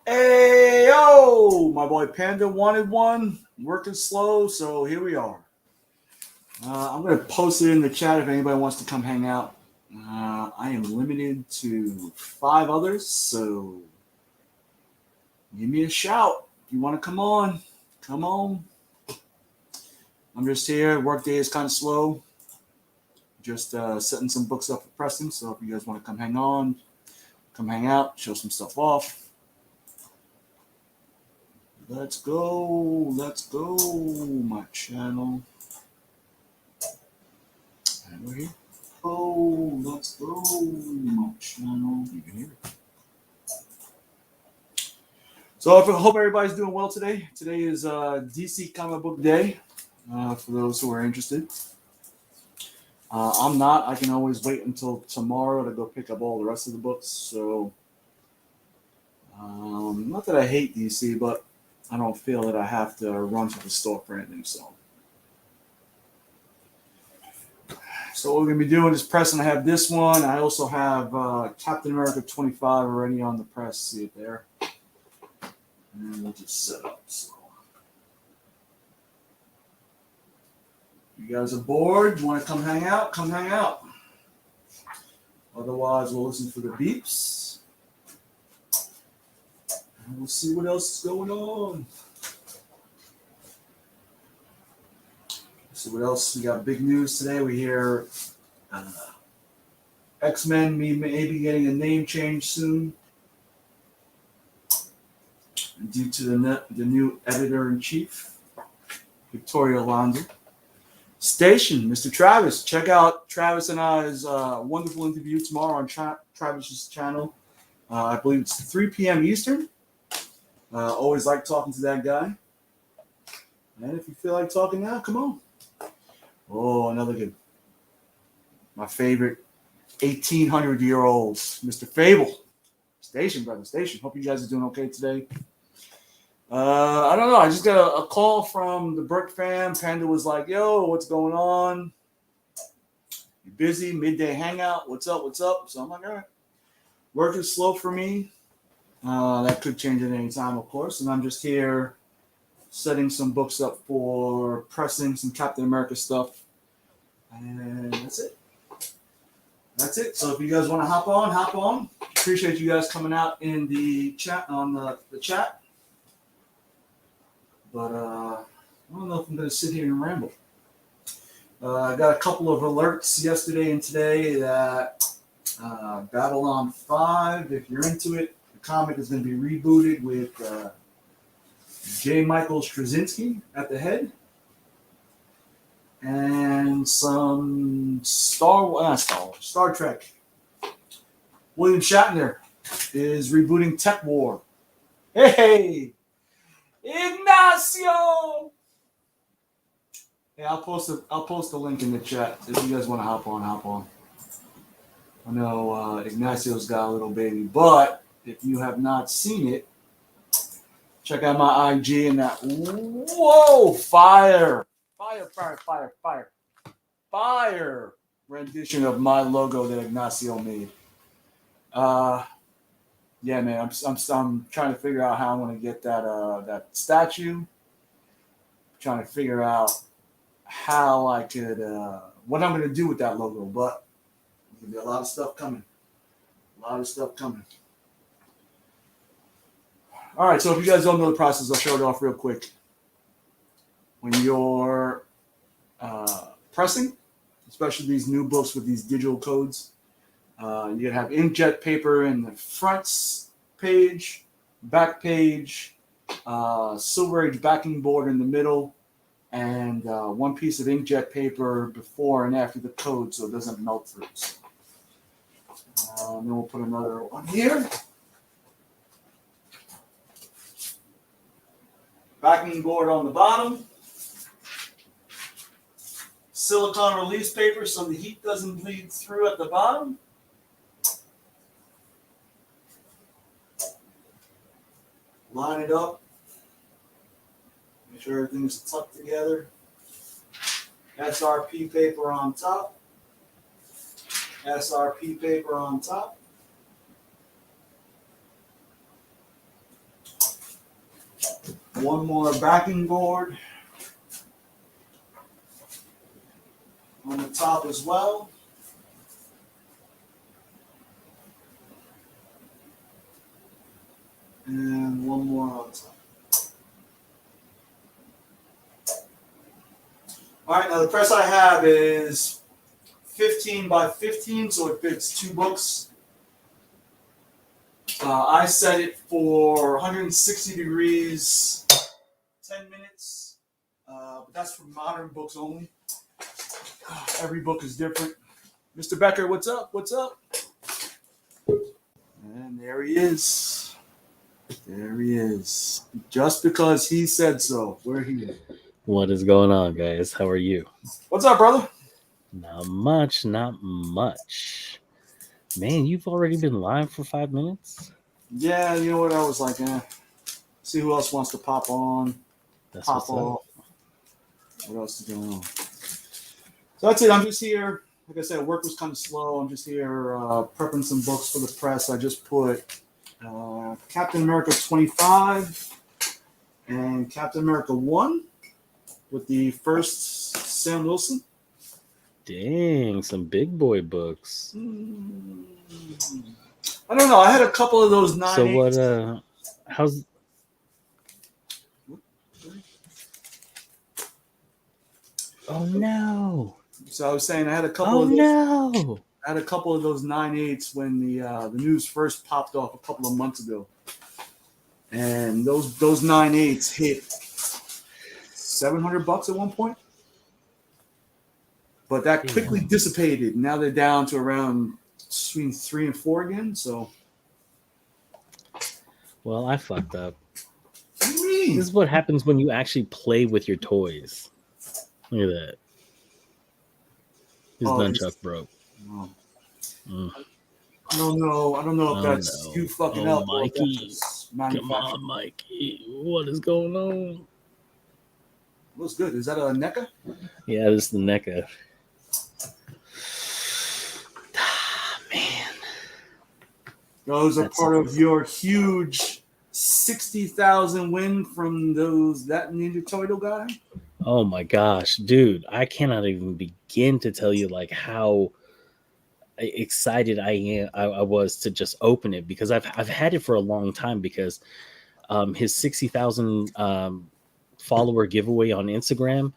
Hey, yo! My boy Panda wanted one. Working slow, so here we are. I'm going to post it in the chat if anybody wants to come hang out. I am limited to 5 others, so give me a shout. If you want to come on, come on. I'm just here. Workday is kind of slow. Just setting some books up for pressing, so if you guys want to come hang on, come hang out, show some stuff off. Let's go, my channel. And we're here. Oh, let's go, my channel. You can hear it. So I hope everybody's doing well today. Today is DC Comic Book Day, for those who are interested. I'm not. I can always wait until tomorrow to go pick up all the rest of the books. So, not that I hate DC, but I don't feel that I have to run to the store for anything. So what we're going to be doing is pressing. I have this one. I also have Captain America 25 already on the press. See it there. And we'll just set up. So, you guys are bored? You want to come hang out? Come hang out. Otherwise, we'll listen for the beeps. And we'll see what else is going on. So what else? We got big news today. We hear X-Men may be getting a name change soon due to the new editor-in-chief, Victoria Alonso. Station, Mr. Travis. Check out Travis and I's wonderful interview tomorrow on Travis's channel. I believe it's 3 p.m. Eastern. Always like talking to that guy. And if you feel like talking now, come on. Oh, another good. My favorite 1,800-year-olds, Mr. Fable. Station, brother, Station. Hope you guys are doing okay today. I don't know. I just got a call from the Brick fam. Panda was like, yo, what's going on? You busy? Midday hangout? What's up? So I'm like, all right. Work is slow for me. That could change at any time, of course. And I'm just here setting some books up for pressing some Captain America stuff. And that's it. So if you guys want to hop on. Appreciate you guys coming out in the chat, on the chat. But I don't know if I'm going to sit here and ramble. I got a couple of alerts yesterday and today that Babylon 5, if you're into it, the comic is going to be rebooted with J. Michael Straczynski at the head. And some Star Trek. William Shatner is rebooting Tech War. Hey! Ignacio! Yeah, I'll post a link in the chat if you guys want to hop on. I know Ignacio's got a little baby, but if you have not seen it, check out my IG and that. Whoa! Fire rendition of my logo that Ignacio made. Yeah, man, I'm trying to figure out how I'm going to get that statue. Trying to figure out how I could what I'm going to do with that logo, but there's going to be a lot of stuff coming. All right, so if you guys don't know the process, I'll show it off real quick. When you're pressing, especially these new books with these digital codes, you're going to have inkjet paper in the front page, back page, Silver Age backing board in the middle, and one piece of inkjet paper before and after the code so it doesn't melt through. And then we'll put another one here. Backing board on the bottom. Silicone release paper so the heat doesn't bleed through at the bottom. Line it up. Make sure everything's tucked together. SRP paper on top. SRP paper on top. one more backing board on the top as well. And one more on top. All right, now the press I have is 15 by 15, so it fits 2 books. I set it for 160 degrees, 10 minutes. But that's for modern books only. Every book is different. Mr. Becker, what's up? What's up? And there he is. There he is. Just because he said so. We're here. What is going on, guys? How are you? What's up, brother? Not much, not much. Man, you've already been live for 5 minutes? Yeah, you know what? I was like, see who else wants to pop on, That's pop what's up. off. What else is going on? So that's it. I'm just here. Like I said, work was kind of slow. I'm just here prepping some books for the press. I just put Captain America 25 and Captain America 1 with the first Sam Wilson. Dang, some big boy books. I don't know. I had a couple of those 9/8. So what, how's... Oh, no. So I was saying I had a couple of those. I had a couple of those 9/8 when the news first popped off a couple of months ago, and those 9/8 hit $700 at one point, but that quickly dissipated. Now they're down to around between 3 and 4 again. So, Well, I fucked up. what do you mean? This is what happens when you actually play with your toys. Look at that. His nunchuck broke. Oh. Mm. I don't know if that's you fucking up. Mikey. Come on, Mikey. What is going on? Looks good. Is that a NECA? Yeah, this is the NECA. Man. Those are part of your huge 60,000 win from that Ninja Turtle guy? Oh my gosh, dude. I cannot even begin to tell you like how excited I was to just open it, because I've had it for a long time, because his 60,000 follower giveaway on Instagram,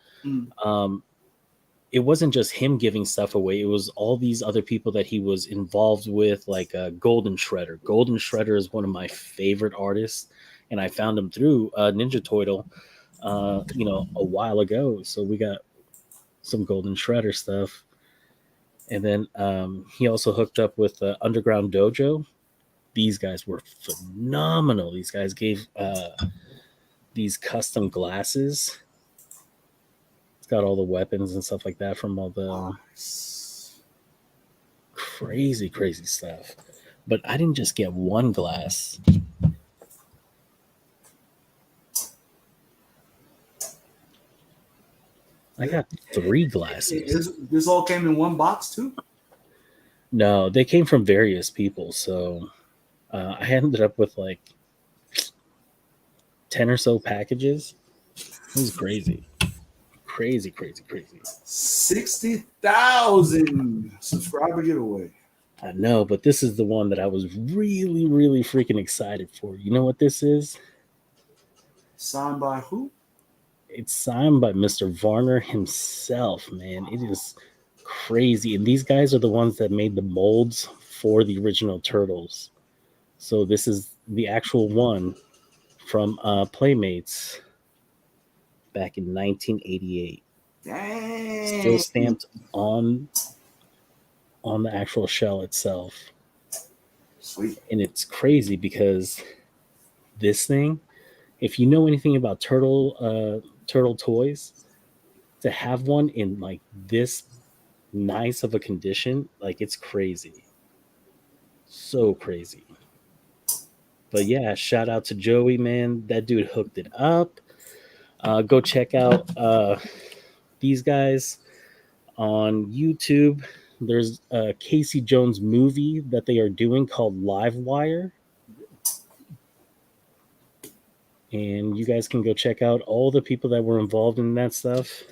it wasn't just him giving stuff away. It was all these other people that he was involved with, like Golden Shredder. Golden Shredder is one of my favorite artists, and I found him through Ninja Turtle, a while ago. So we got some Golden Shredder stuff. And then he also hooked up with Underground Dojo. These guys were phenomenal. These guys gave these custom glasses. It's got all the weapons and stuff like that from all the crazy, crazy stuff. But I didn't just get one glass. I got 3 glasses. This all came in one box too? No, they came from various people. So I ended up with like 10 or so packages. It was crazy. Crazy. 60,000 subscriber giveaway. I know, but this is the one that I was really, really freaking excited for. You know what this is? Signed by who? It's signed by Mr. Varner himself, man. It is crazy. And these guys are the ones that made the molds for the original Turtles. So this is the actual one from Playmates back in 1988. Dang. Still stamped on the actual shell itself. Sweet. And it's crazy because this thing, if you know anything about turtle toys, to have one in like this nice of a condition, like it's crazy. So crazy. But yeah, shout out to Joey, man. That dude hooked it up. Go check out these guys on YouTube. There's a Casey Jones movie that they are doing called Live Wire. And you guys can go check out all the people that were involved in that stuff.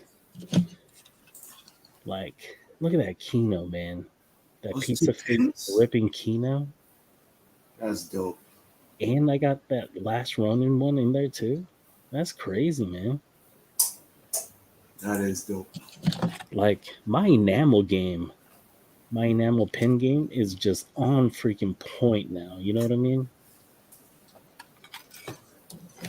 Like, look at that Kino, man. That Those two pizza face pins. ripping Kino. That's dope. And I got that last Ronin one in there too. That's crazy, man. That is dope. Like my enamel game, my enamel pin game is just on freaking point now. You know what I mean?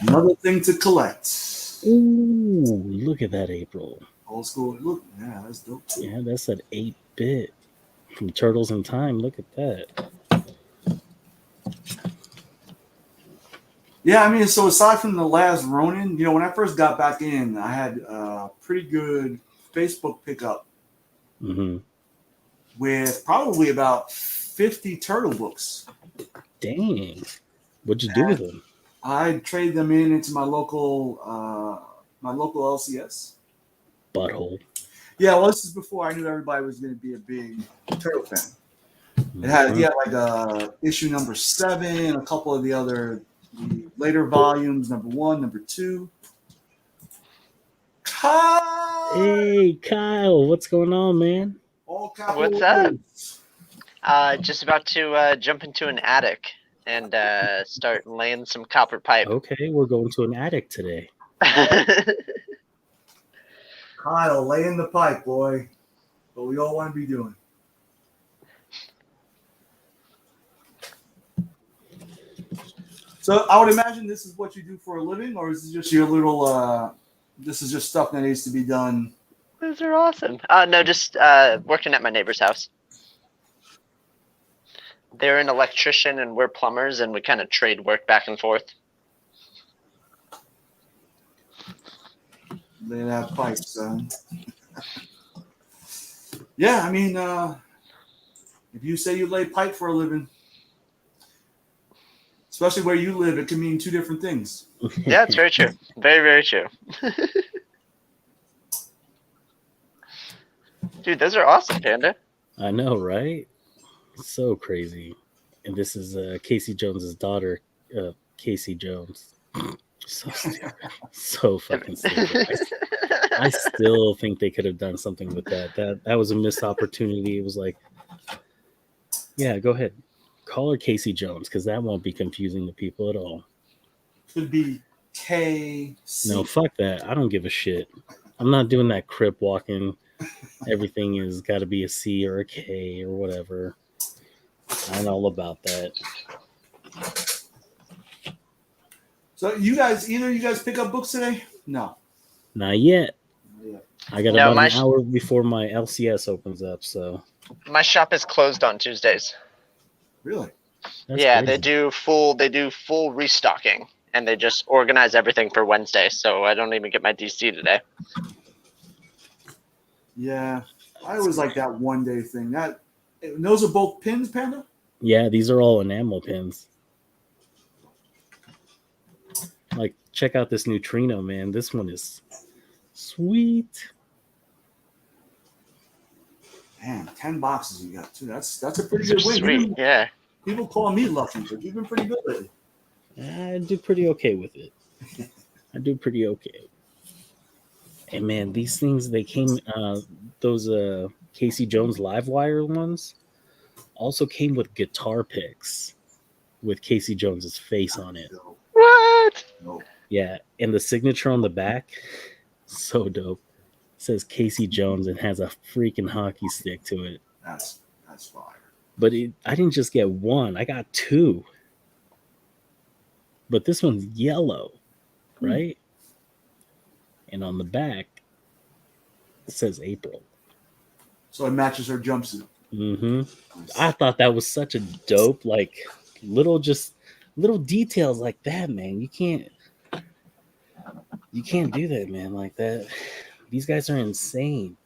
Another thing to collect. Ooh, look at that April. Old school. Look, yeah, that's dope too. Yeah, that's that 8-bit from Turtles in Time. Look at that. Yeah, I mean, so aside from the last Ronin, when I first got back in, I had a pretty good Facebook pickup Mm-hmm. with probably about 50 turtle books. Dang. What'd you do with them? I trade them into my local LCS. Butthole. Yeah, well, this is before I knew everybody was going to be a big turtle fan. He had like issue number 7, a couple of the later volumes, number 1, number 2. Hey, Kyle, what's going on, man? All capital What's up? letters. Just about to jump into an attic and start laying some copper pipe. Okay, we're going to an attic today. Kyle, lay in the pipe, boy. What we all want to be doing. So I would imagine this is what you do for a living, or is this just your little? This is just stuff that needs to be done. Those are awesome. No, just working at my neighbor's house. They're an electrician and we're plumbers, and we kind of trade work back and forth. Lay that pipe, son. Yeah, I mean, if you say you lay pipe for a living, especially where you live, it can mean 2 different things. Yeah, it's very true. Very, very true. Dude, those are awesome, Panda. I know, right? So crazy. And this is Casey Jones's daughter, Casey Jones. So stupid. So fucking stupid. I still think they could have done something with that. That was a missed opportunity. It was like, yeah, go ahead. Call her Casey Jones, because that won't be confusing to people at all. Could be KC. No, fuck that. I don't give a shit. I'm not doing that crip walking. Everything is got to be a C or a K or whatever. I'm all about that. So either you guys pick up books today? No. Not yet. Yeah. I got No, about an hour before my LCS opens up, so My shop is closed on Tuesdays. Really? that's Yeah, crazy. they do full restocking, and they just organize everything for Wednesday. So I don't even get my DC today. Yeah. I always like that one-day thing. Those are both pins, Panda? Yeah, these are all enamel pins. Like, check out this neutrino, man. This one is sweet. Man, 10 boxes you got too. That's a pretty good win. Sweet, yeah. People call me lucky, but you've been pretty good lately. I do pretty okay with it. I do pretty okay. And man, these things, they came, those Casey Jones live wire ones also came with guitar picks with Casey Jones's face on it. No, What? no. Yeah, and the signature on the back, so dope. It says Casey Jones and has a freaking hockey stick to it. That's fire. But I didn't just get one, I got 2. But this one's yellow, right? And on the back, it says April. So it matches her jumpsuit. Mm-hmm. I thought that was such a dope, like little details like that, man. You can't do that, man, like that. These guys are insane.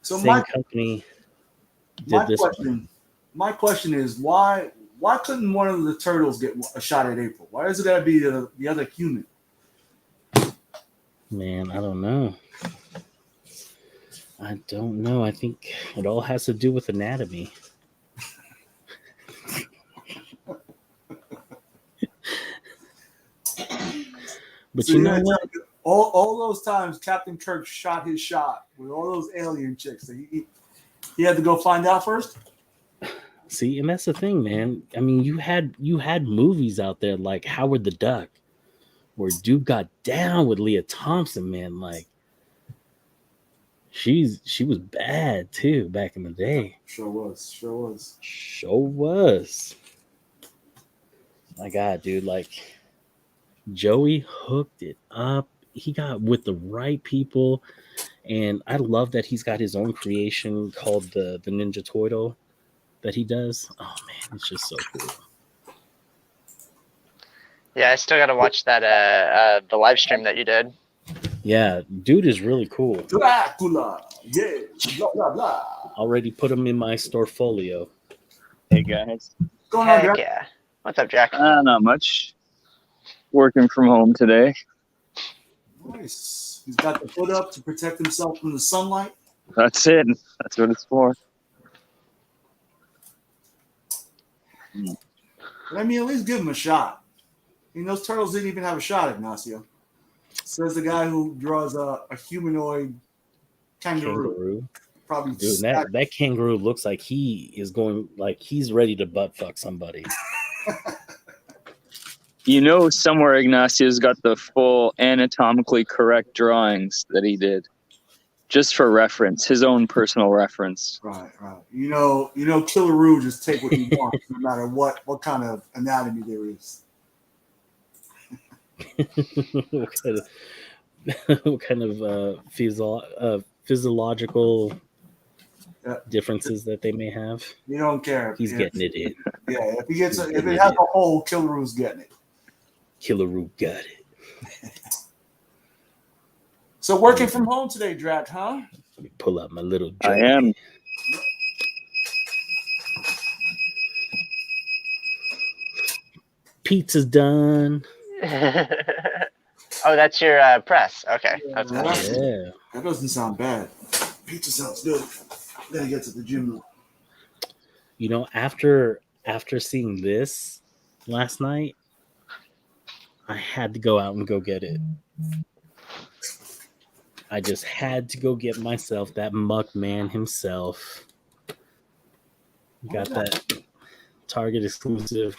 So Same company did this one. My question is why couldn't one of the turtles get a shot at April? Why is it gotta be the other human? Man, I don't know. I think it all has to do with anatomy. But So you you know gotta what? tell me, all those times Captain Kirk shot his shot with all those alien chicks, so he had to go find out first. See, and that's the thing, man. I mean, you had movies out there like Howard the Duck, where dude got down with Leah Thompson, man. Like she was bad too back in the day. Sure was. Sure was. My God, dude, like Joey hooked it up. He got with the right people, and I love that he's got his own creation called the Ninja Turtle that he does. Oh man, it's just so cool. Yeah, I still got to watch that the live stream that you did. Yeah, dude is really cool. Dracula, yeah, blah blah blah. Already put him in my storefolio. Hey guys. What's going on, Heck Jack? yeah. What's up, Jack? Not much. Working from home today. Nice. He's got the hood up to protect himself from the sunlight. That's it. That's what it's for. But I mean, at least give him a shot. I mean, those turtles didn't even have a shot, Ignacio. Says the guy who draws a humanoid kangaroo. Probably Dude, that kangaroo looks like he is going, like he's ready to butt fuck somebody. You know, somewhere Ignacio's got the full anatomically correct drawings that he did, just for reference, his own personal reference. Right. You know, Killaroo just take what he wants, no matter what kind of anatomy there is. what kind of physiological differences that they may have? You don't care. He's getting it in. Yeah, if it has a hole, Killaroo's getting it. Killaroo got it. So working from home today, Drac, huh? Let me pull out my little I am. Pizza's done. Oh, that's your press. Okay. That's good. Yeah. That doesn't sound bad. Pizza sounds good. I'm gonna get to the gym though. You know, after seeing this last night, I had to go out and go get it. I just had to go get myself that muck man himself. Got that Target exclusive,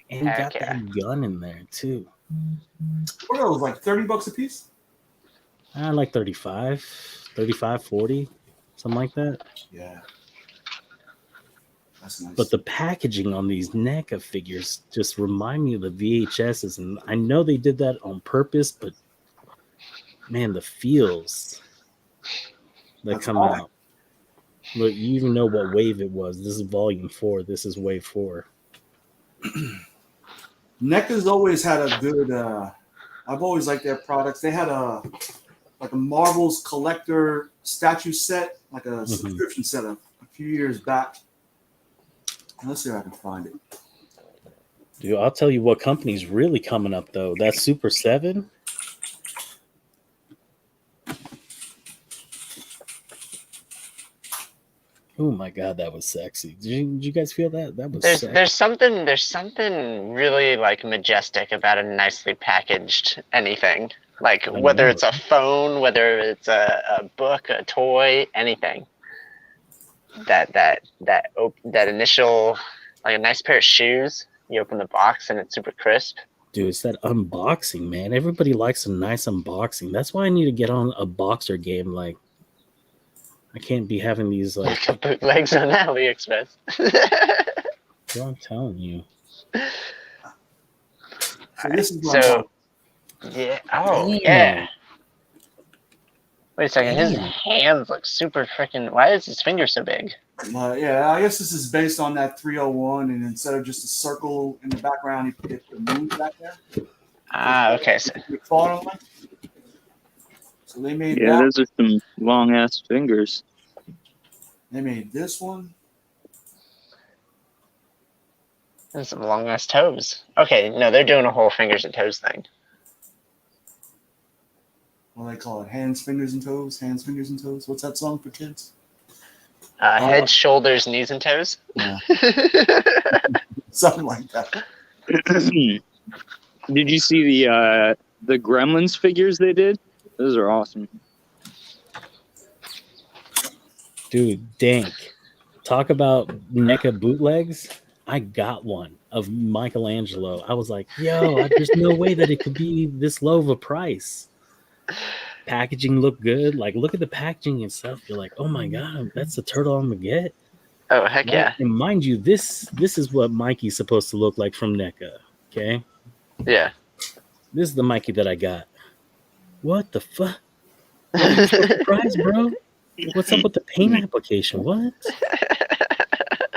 and got that gun in there too. What are those, like $30 a piece? Like 35, 40, something like that. Yeah. That's nice. But the packaging on these NECA figures just remind me of the VHSs, and I know they did that on purpose, but man, the feels that come out. Look, you even know what wave it was. This is volume 4. This is wave 4. NECA's always had a good. I've always liked their products. They had a Marvel's collector statue set, like a subscription set a few years back. Let's see if I can find it. Dude, I'll tell you what company's really coming up though. That Super 7. Oh my God, that was sexy. Did you guys feel that? That was sexy. There's something really like majestic about a nicely packaged anything. Like whether it's a phone, whether it's a book, a toy, anything. That initial, like a nice pair of shoes. You open the box and it's super crisp. Dude, it's that unboxing, man. Everybody likes a nice unboxing. That's why I need to get on a boxer game. Like, I can't be having these like bootlegs on AliExpress. I'm telling you. So this is yeah. Oh, Damn. yeah. Wait a second. His hands look super freaking. Why is his finger so big? Yeah, I guess this is based on that 301, and instead of just a circle in the background, you put the moon back there. Okay. So they made Yeah, those are some long ass fingers. They made this one. And some long ass toes. Okay, no, they're doing a whole fingers and toes thing. What do they call it? Hands, fingers, and toes. Hands, fingers, and toes. What's that song for kids? Head, shoulders, knees, and toes. Yeah. Something like that. Did you see the Gremlins figures they did, those are awesome. Dude, dank. Talk about NECA bootlegs. I got one of Michelangelo. I was like, yo, there's no way that it could be this low of a price. Packaging looked good. Like, look at the packaging and stuff. You're like, oh my god, that's the turtle I'm gonna get. Oh heck yeah. And mind you, this is what Mikey's supposed to look like from NECA. Okay. Yeah. This is the Mikey that I got. What the fuck? Why are you so surprised, bro? What's up with the paint application? What?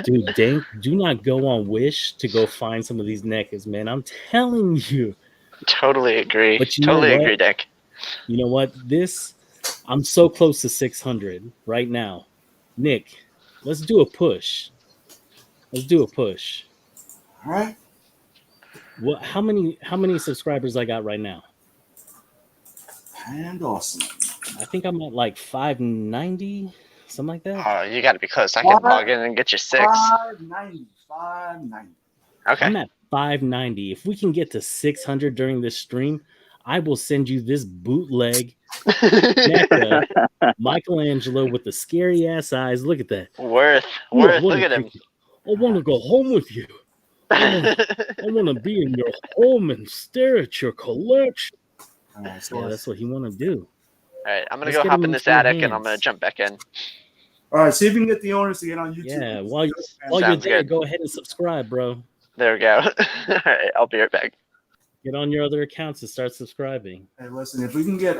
Dude, Dank, do not go on Wish to go find some of these NECAs, man. I'm telling you. Totally agree. But you know Totally what? agree, Dick. You know what? I'm so close to 600 right now. Nick, let's do a push. Let's do a push. All right. What? How many subscribers I got right now? And awesome. I think I'm at like 590, something like that. Oh, you got to be close. I can log in and get you 6. 590. 590. Okay. I'm at 590. If we can get to 600 during this stream, I will send you this bootleg NECA Michelangelo with the scary ass eyes. Look at that. Worth. Look at him. I want to go home with you. I want to be in your home and stare at your collection. All right, so Yeah, that's what he want to do. All right, I'm gonna Let's go get hop him in into this your attic and I'm hands. gonna jump back in. all right, see if you can get the owners to get on YouTube. Yeah, while you're Sounds there, good. go ahead and subscribe, bro. There we go. All right, I'll be right back. Get on your other accounts and start subscribing. Hey, listen, if we can get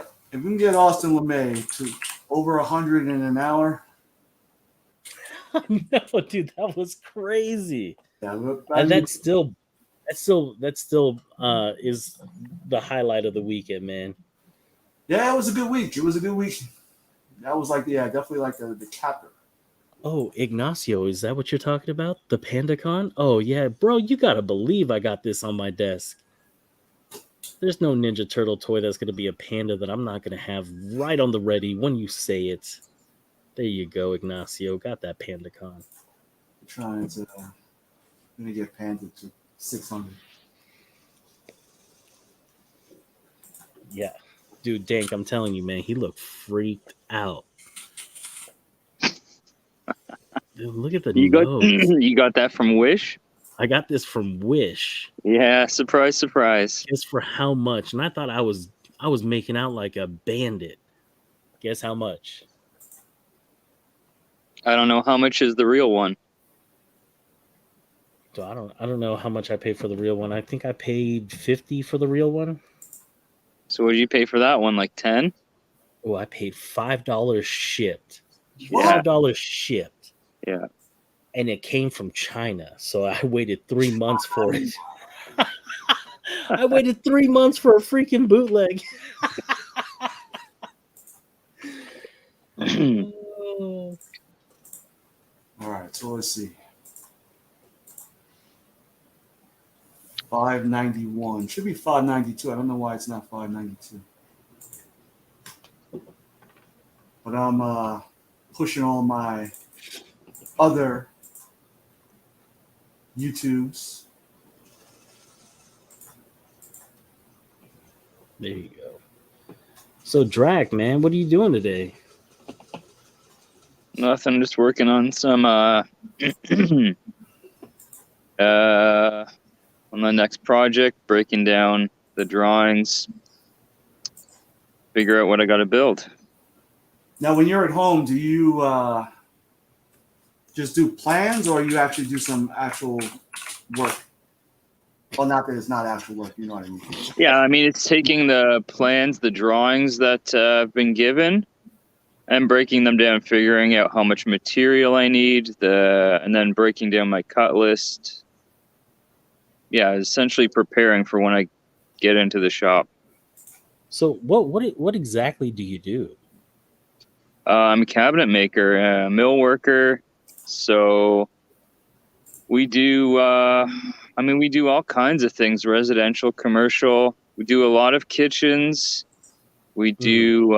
Austin LeMay to over 100 in an hour, No, dude, that was crazy. yeah, And that still is the highlight of the weekend, man. yeah, it was a good week. It was a good week. That was like, yeah, definitely like the capper. Oh, Ignacio, is that what you're talking about? The PandaCon? Oh yeah, bro, you gotta believe I got this on my desk. There's no Ninja Turtle toy that's gonna be a panda that I'm not gonna have right on the ready when you say it. There you go, Ignacio. Got that PandaCon. Trying to gonna get Panda to 600. Yeah. Dude, Dank, I'm telling you, man, he looked freaked out. Dude, look at the nose. You got that from Wish? I got this from Wish. Yeah, surprise. Guess for how much? And I thought I was making out like a bandit. Guess how much? I don't know how much is the real one. So I don't know how much I paid for the real one. I think I paid $50 for the real one. So what did you pay for that one? Like 10? Oh, I paid $5 shipped. Yeah. $5 shipped. Yeah. And it came from China. So I waited 3 months for it. I waited 3 months for a freaking bootleg. Oh. All right, so let's see. 591 should be 592. I don't know why it's not 592. But I'm pushing all my other YouTubes. There you go. So, Drac, man, what are you doing today? Nothing, just working on some on the next project, breaking down the drawings, figure out what I got to build. Now, when you're at home, do you just do plans, or you actually do some actual work? Well, not that it's not actual work, you know what I mean? Yeah, I mean, it's taking the plans, the drawings that have been given, and breaking them down, figuring out how much material I need, and then breaking down my cut list. Yeah, essentially preparing for when I get into the shop. So, what exactly do you do? I'm a cabinet maker, a mill worker. So we do, we do all kinds of things, residential, commercial. We do a lot of kitchens. We do,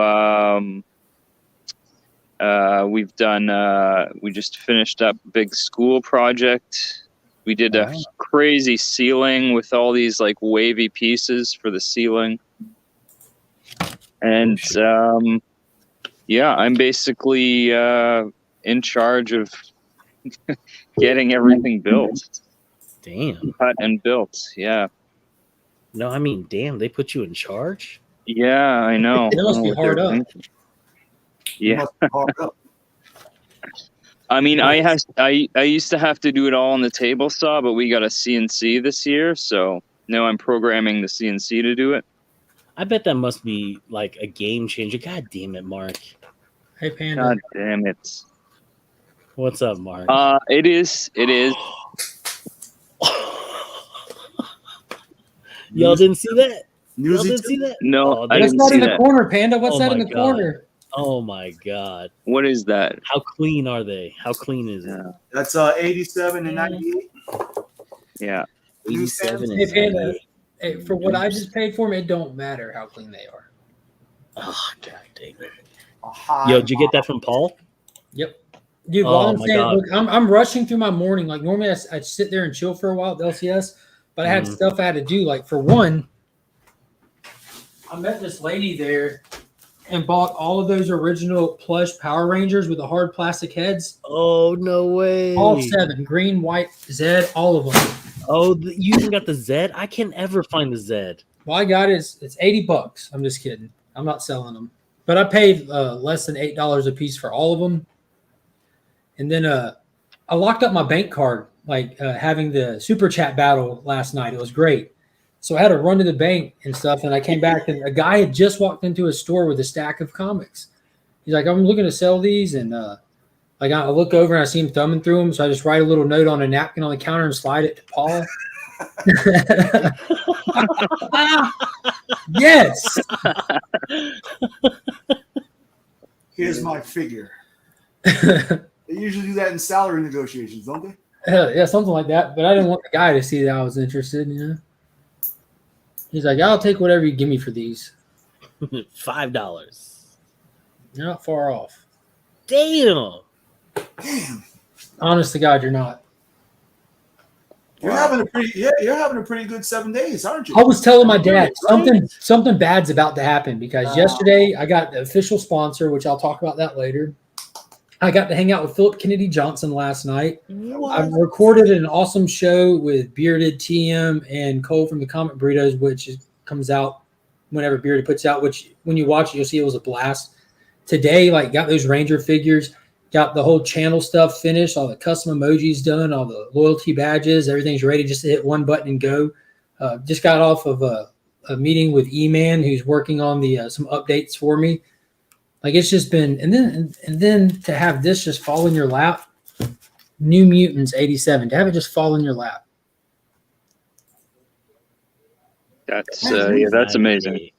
we've done, we just finished up a big school project. We did a crazy ceiling with all these like wavy pieces for the ceiling. And yeah, I'm basically in charge of getting everything built, Damn. cut and built. Yeah. No, I mean, damn, they put you in charge? Yeah, I know. It must be hard up. You Yeah. must be hard up. I mean, I used to have to do it all on the table saw, but we got a CNC this year, so now I'm programming the CNC to do it. I bet that must be like a game changer. God damn it, Mark. Hey, Panda. God damn it. What's up, Mark? It is. Y'all didn't see that? Y'all Newsy didn't see that? No, Oh, I What's didn't that see in the that. corner, Panda? What's Oh that in my the God. corner? Oh my god. What is that? How clean are they? How clean is it? Yeah. That's 87 and Yeah. 98. Yeah. 87 Hey, and Panda. 98. Hey, for what I just paid for them, it don't matter how clean they are. Oh, god dang it. Aha. Yo, did you get that from Paul? Yep. Dude, Oh, while I'm my saying, God. look, I'm rushing through my morning. Like normally I'd sit there and chill for a while at the LCS, but I had Mhm. stuff I had to do. Like for one, I met this lady there and bought all of those original plush Power Rangers with the hard plastic heads. Oh, no way. All 7, green, white, Zed, all of them. Oh, you even got the Zed? I can never find the Zed. Well, I got it's $80. I'm just kidding. I'm not selling them, but I paid less than $8 a piece for all of them. And then I locked up my bank card, like having the super chat battle last night. It was great. So I had to run to the bank and stuff. And I came back and a guy had just walked into a store with a stack of comics. He's like, I'm looking to sell these. And like I look over and I see him thumbing through them. So I just write a little note on a napkin on the counter and slide it to Paul. Yes. Here's my figure. They usually do that in salary negotiations, don't they? Yeah, something like that. But I didn't want the guy to see that I was interested, you know. He's like, I'll take whatever you give me for these. $5. You're not far off. Damn. Damn. Honest to God, you're not. You're having a pretty good 7 days, aren't you? I was telling my dad Right. something bad's about to happen because yesterday I got the official sponsor, which I'll talk about that later. I got to hang out with Philip Kennedy Johnson last night. I recorded an awesome show with Bearded, TM, and Cole from the Comic Burritos, which comes out whenever Bearded puts out, which when you watch it, you'll see it was a blast. Today, like, got those Ranger figures, got the whole channel stuff finished, all the custom emojis done, all the loyalty badges, everything's ready just to hit one button and go. Just got off of a meeting with E-Man, who's working on the some updates for me. Like, it's just been, and then to have this just fall in your lap, New Mutants 87, to have it just fall in your lap. That's that's amazing.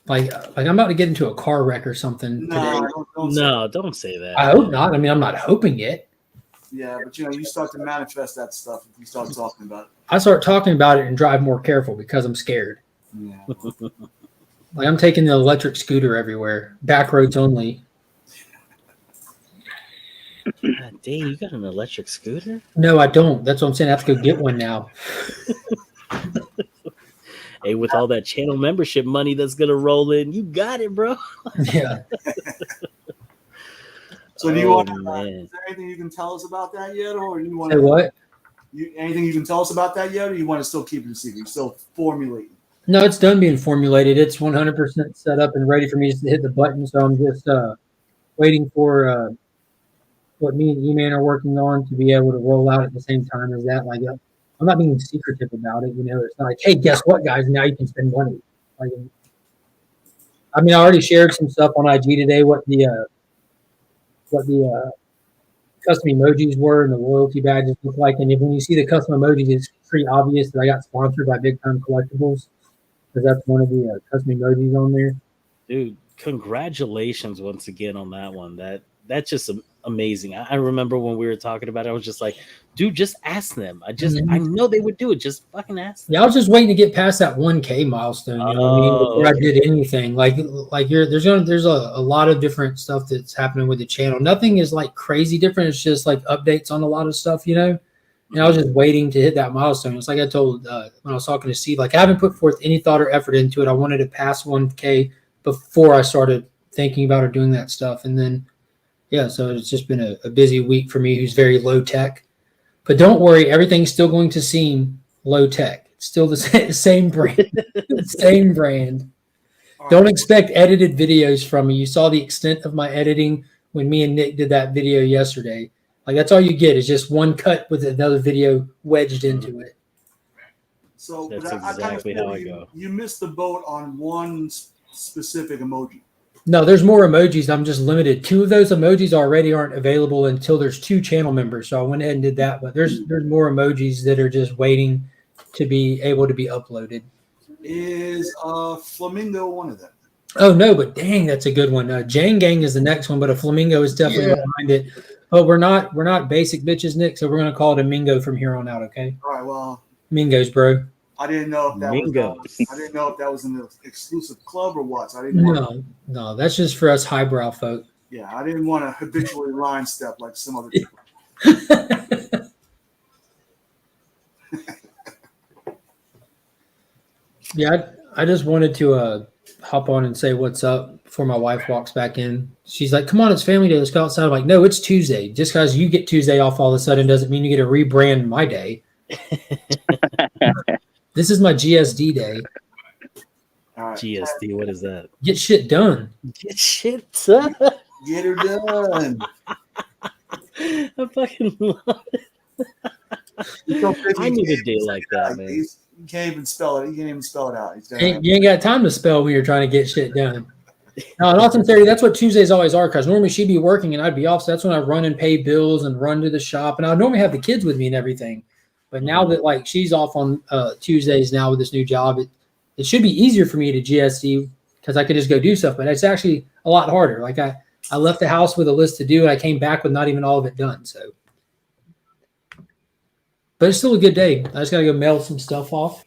Like I'm about to get into a car wreck or something today. No, Don't say that. I hope not. I mean, I'm not hoping it. Yeah, but you start to manifest that stuff if you start talking about it. I start talking about it and drive more careful because I'm scared. Yeah. Like, I'm taking the electric scooter everywhere, back roads only. God dang, you got an electric scooter? No, I don't. That's what I'm saying. I have to go get one now. Hey, with all that channel membership money that's gonna roll in, you got it, bro. Yeah. So do you want? man. Is there anything you can tell us about that yet, or do you want Say what? anything you can tell us about that yet, or you want to still keep it a secret? You're still formulating. No, it's done being formulated. It's 100% set up and ready for me just to hit the button. So I'm just waiting for what me and E-Man are working on to be able to roll out at the same time as that. Like, I'm not being secretive about it. It's not like, hey, guess what, guys? Now you can spend money. Like, I mean, I already shared some stuff on IG today. What the custom emojis were and the loyalty badges look like. And when you see the custom emojis, it's pretty obvious that I got sponsored by Big Time Collectibles, because that's one of the custom emojis on there. Dude, congratulations once again on that one. That's just amazing. I remember when we were talking about it, I was just like, dude, just ask them. I know they would do it. Just fucking ask them. Yeah, I was just waiting to get past that 1K milestone. You know what I mean? Before I did anything. There's a lot of different stuff that's happening with the channel. Nothing is like crazy different. It's just like updates on a lot of stuff, And I was just waiting to hit that milestone. It's like I told when I was talking to Steve, like, I haven't put forth any thought or effort into it. I wanted to pass 1K before I started thinking about or doing that stuff. And then, yeah, so it's just been a busy week for me who's very low tech. But don't worry, everything's still going to seem low tech. It's still the same brand. Same brand. All Don't right. expect edited videos from me. You saw the extent of my editing when me and Nick did that video yesterday. Like, that's all you get is just one cut with another video wedged into it. So That's but I kind of exactly feel how I go. you missed the boat on one specific emoji. No, there's more emojis. I'm just limited. 2 of those emojis already aren't available until there's 2 channel members. So I went ahead and did that. But there's more emojis that are just waiting to be able to be uploaded. Is flamingo one of them? Oh no, but dang, that's a good one. Jang Gang is the next one, but a flamingo is definitely behind it. Oh, we're not basic bitches, Nick. So we're gonna call it a Mingo from here on out. Okay, All right. Well, Mingos, bro. I didn't know if that Mingos. was. I didn't know if that was an exclusive club or what. So I didn't. Want No, that's just for us highbrow folk. Yeah, I didn't want to habitually line step like some other people. Yeah, I just wanted to hop on and say what's up before my wife walks back in. She's like, "Come on, it's family day. Let's go outside." I'm like, "No, it's Tuesday. Just because you get Tuesday off all of a sudden doesn't mean you get to rebrand my day. This is my GSD day. All right. GSD, what is that? Get shit done." Get shit done. Get her done. I fucking love it. He's so busy, I need he a day like that, man. He can't even spell it. He can't even spell it out. He's done. You ain't got time to spell when you're trying to get shit done. No, in all sincerity, that's what Tuesdays always are, because normally she'd be working and I'd be off. So that's when I run and pay bills and run to the shop. And I normally have the kids with me and everything. But now that like she's off on Tuesdays now with this new job, it should be easier for me to GSD because I could just go do stuff. But it's actually a lot harder. Like I left the house with a list to do and I came back with not even all of it done. So, but it's still a good day. I just got to go mail some stuff off.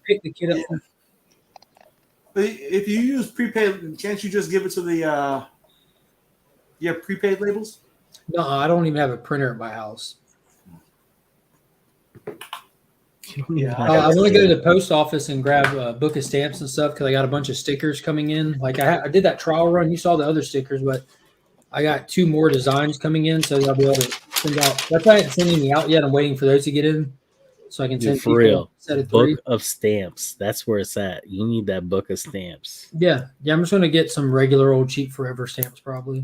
Pick the kid up. Yeah. But if you use prepaid, can't you just give it to the? You have prepaid labels? No, I don't even have a printer at my house. Yeah, I want to go to the post office and grab a book of stamps and stuff because I got a bunch of stickers coming in. Like I did that trial run. You saw the other stickers, but I got 2 more designs coming in, so I'll be able to send out. That's why I ain't sending me out yet. I'm waiting for those to get in, so I can send for real. a set of Book 3. of stamps. That's where it's at. You need that book of stamps. Yeah. I'm just gonna get some regular old cheap forever stamps probably.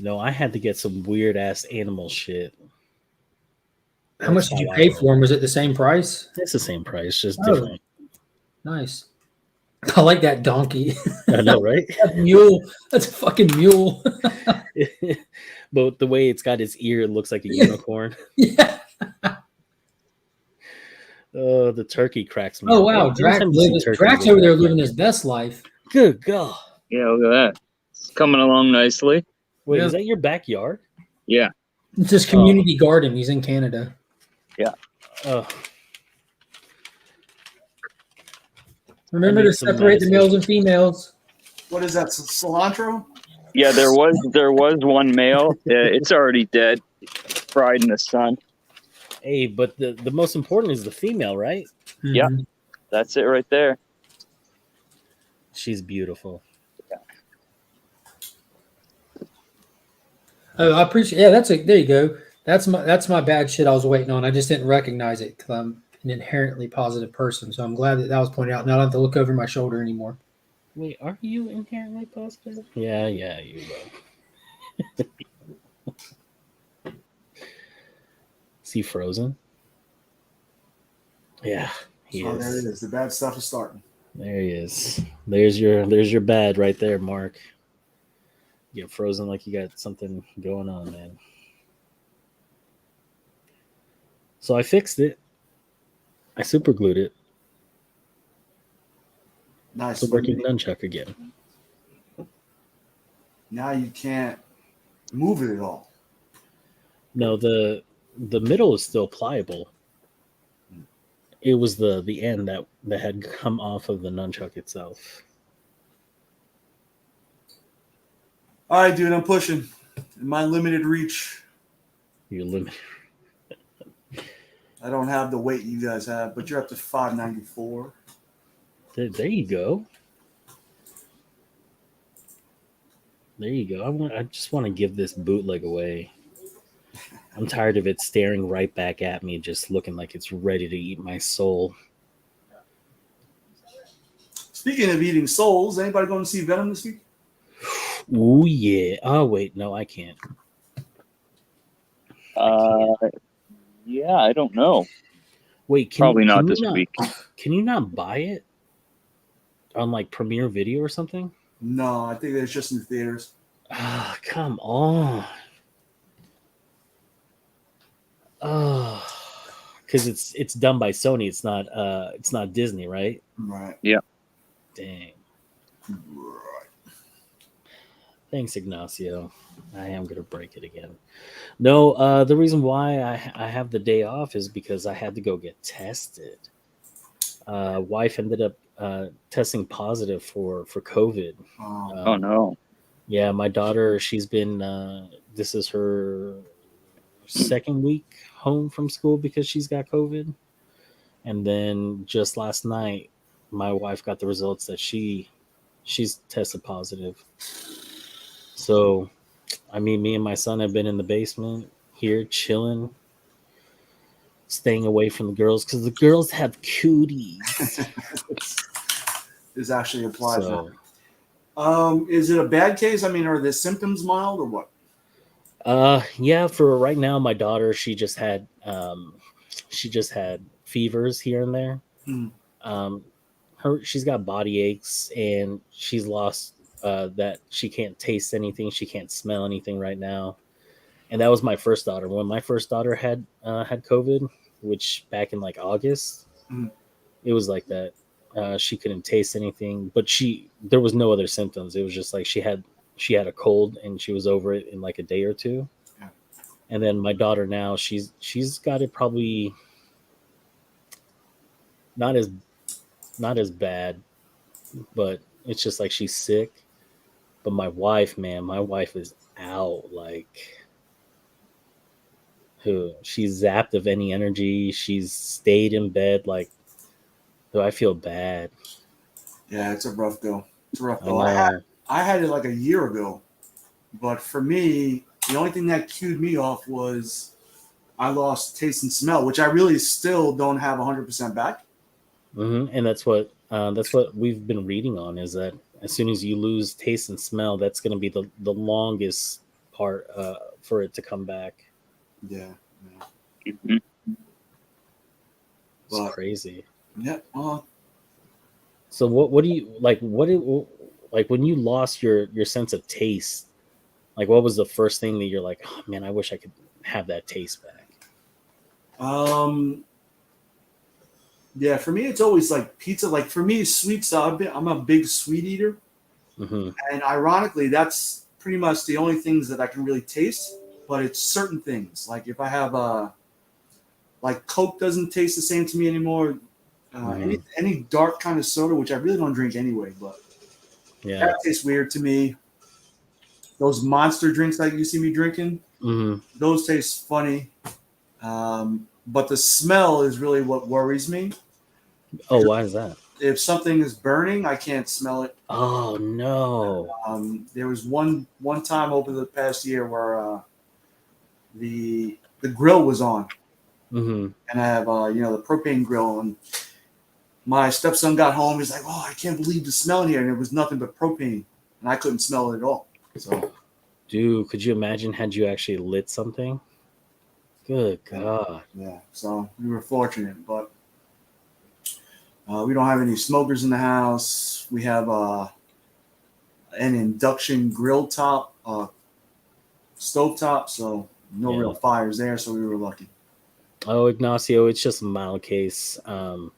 No, I had to get some weird ass animal shit. How much did you pay for them? Was it the same price? It's the same price, just Oh. different. Nice. I like that donkey. I know, right? That mule. That's a fucking mule. But the way it's got its ear, it looks like a unicorn. Yeah. Oh, the turkey cracks me. Oh up. wow, Every time you see turkeys, Drax they over there crack me living up. his best life. Good God. Yeah, look at that. It's coming along nicely. Wait, Yeah. is that your backyard? Yeah. It's his community garden. He's in Canada. Oh, Remember I need to some separate the medicine. males and females. What is that? Cilantro? Yeah, there was one male. It's already dead, fried in the sun. hey, but the most important is the female, right? Yeah. Mhm. That's it right there. She's beautiful. Oh, I appreciate. Yeah, there you go. That's my bad shit. I was waiting on. I just didn't recognize it because I'm an inherently positive person. So I'm glad that was pointed out. Now I don't have to look over my shoulder anymore. Wait, are you inherently positive? Yeah, you will. Is he frozen? Yeah, he Oh, there it is. is. The bad stuff is starting. There he is. There's your bad right there, Mark. You get frozen like you got something going on, man. So I fixed it. I super glued it. Nice. It's a working nunchuck again. Now you can't move it at all. No, the middle is still pliable. It was the end that had come off of the nunchuck itself. All right, dude, I'm pushing. In my limited reach, You limit. I don't have the weight you guys have, but you're up to 594. There you go. There you go. I just want to give this bootleg away. I'm tired of it staring right back at me, just looking like it's ready to eat my soul. Speaking of eating souls, anybody going to see Venom this week? Ooh yeah. Oh wait, no, I can't. Yeah, I don't know. Wait, Probably not can this you not, week. Can you not buy it on like Premiere Video or something? No, I think it's just in the theaters. Ah, come on. Oh, because it's done by Sony. It's not Disney, right? Right. Yeah. Dang. Right. Thanks, Ignacio. I am gonna break it again. No, the reason why I have the day off is because I had to go get tested. Wife ended up testing positive for COVID. Oh no. Yeah, my daughter, she's been this is her second week home from school because she's got COVID. And then just last night, my wife got the results that she's tested positive. So, I mean, me and my son have been in the basement here chilling, staying away from the girls because the girls have cooties. This actually applies. So, Is it a bad case? I mean, are the symptoms mild or what? yeah, for right now, my daughter, she just had fevers here and there. Hmm. She's got body aches and she's lost that she can't taste anything, she can't smell anything right now. And that was my first daughter. When my first daughter had COVID, which back in like August, Mhm. it was like that. She couldn't taste anything, but there was no other symptoms. It was just like she had a cold and she was over it in like a day or two. Yeah. And then my daughter now, she's got it probably not as not as bad, but it's just like she's sick. But my wife, man, my wife is out. Like, who she's zapped of any energy. She's stayed in bed. Like, do I feel bad? Yeah, it's a rough go. It's a rough I go. know. I had it like a year ago, but for me, the only thing that cued me off was I lost taste and smell, which I really still don't have 100% back. And that's what we've been reading on is that as soon as you lose taste and smell, that's going to be the longest part for it to come back. Yeah. Mhm. It's But crazy. yeah. So what do you like? Like when you lost your sense of taste? Like what was the first thing that you're like, oh man, I wish I could have that taste back? Yeah. For me, it's always like pizza. Like for me, sweet stuff. I'm a big sweet eater, Mm-hmm. and ironically, that's pretty much the only things that I can really taste. But it's certain things. Like if I have like Coke doesn't taste the same to me anymore. Any dark kind of soda, which I really don't drink anyway, but Yeah. that tastes weird to me. Those monster drinks like you see me drinking, Mm-hmm. those taste funny. But the smell is really what worries me. Oh, why is that? If something is burning, I can't smell it. Oh no. There was one time over the past year where the grill was on, Mm-hmm. and I have the propane grill, and my stepson got home. He's like, "Oh, I can't believe the smell in here," and it was nothing but propane, and I couldn't smell it at all. So, Dude, could you imagine had you actually lit something? Good God. yeah. So we were fortunate, but we don't have any smokers in the house. We have an induction grill top, stove top, so no Yeah. real fires there. So we were lucky. Oh, Ignacio, it's just a mild case. Right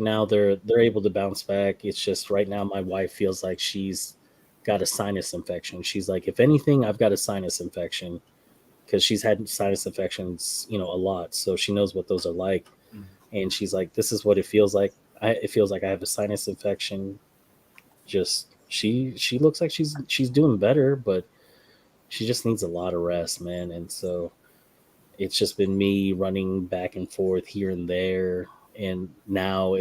now they're able to bounce back. It's just right now my wife feels like she's got a sinus infection. She's like, if anything, I've got a sinus infection because she's had sinus infections, a lot. So she knows what those are like. Mhm. And she's like, this is what it feels like. It feels like I have a sinus infection. Just she looks like she's doing better, but she just needs a lot of rest, man. And so it's just been me running back and forth here and there. And now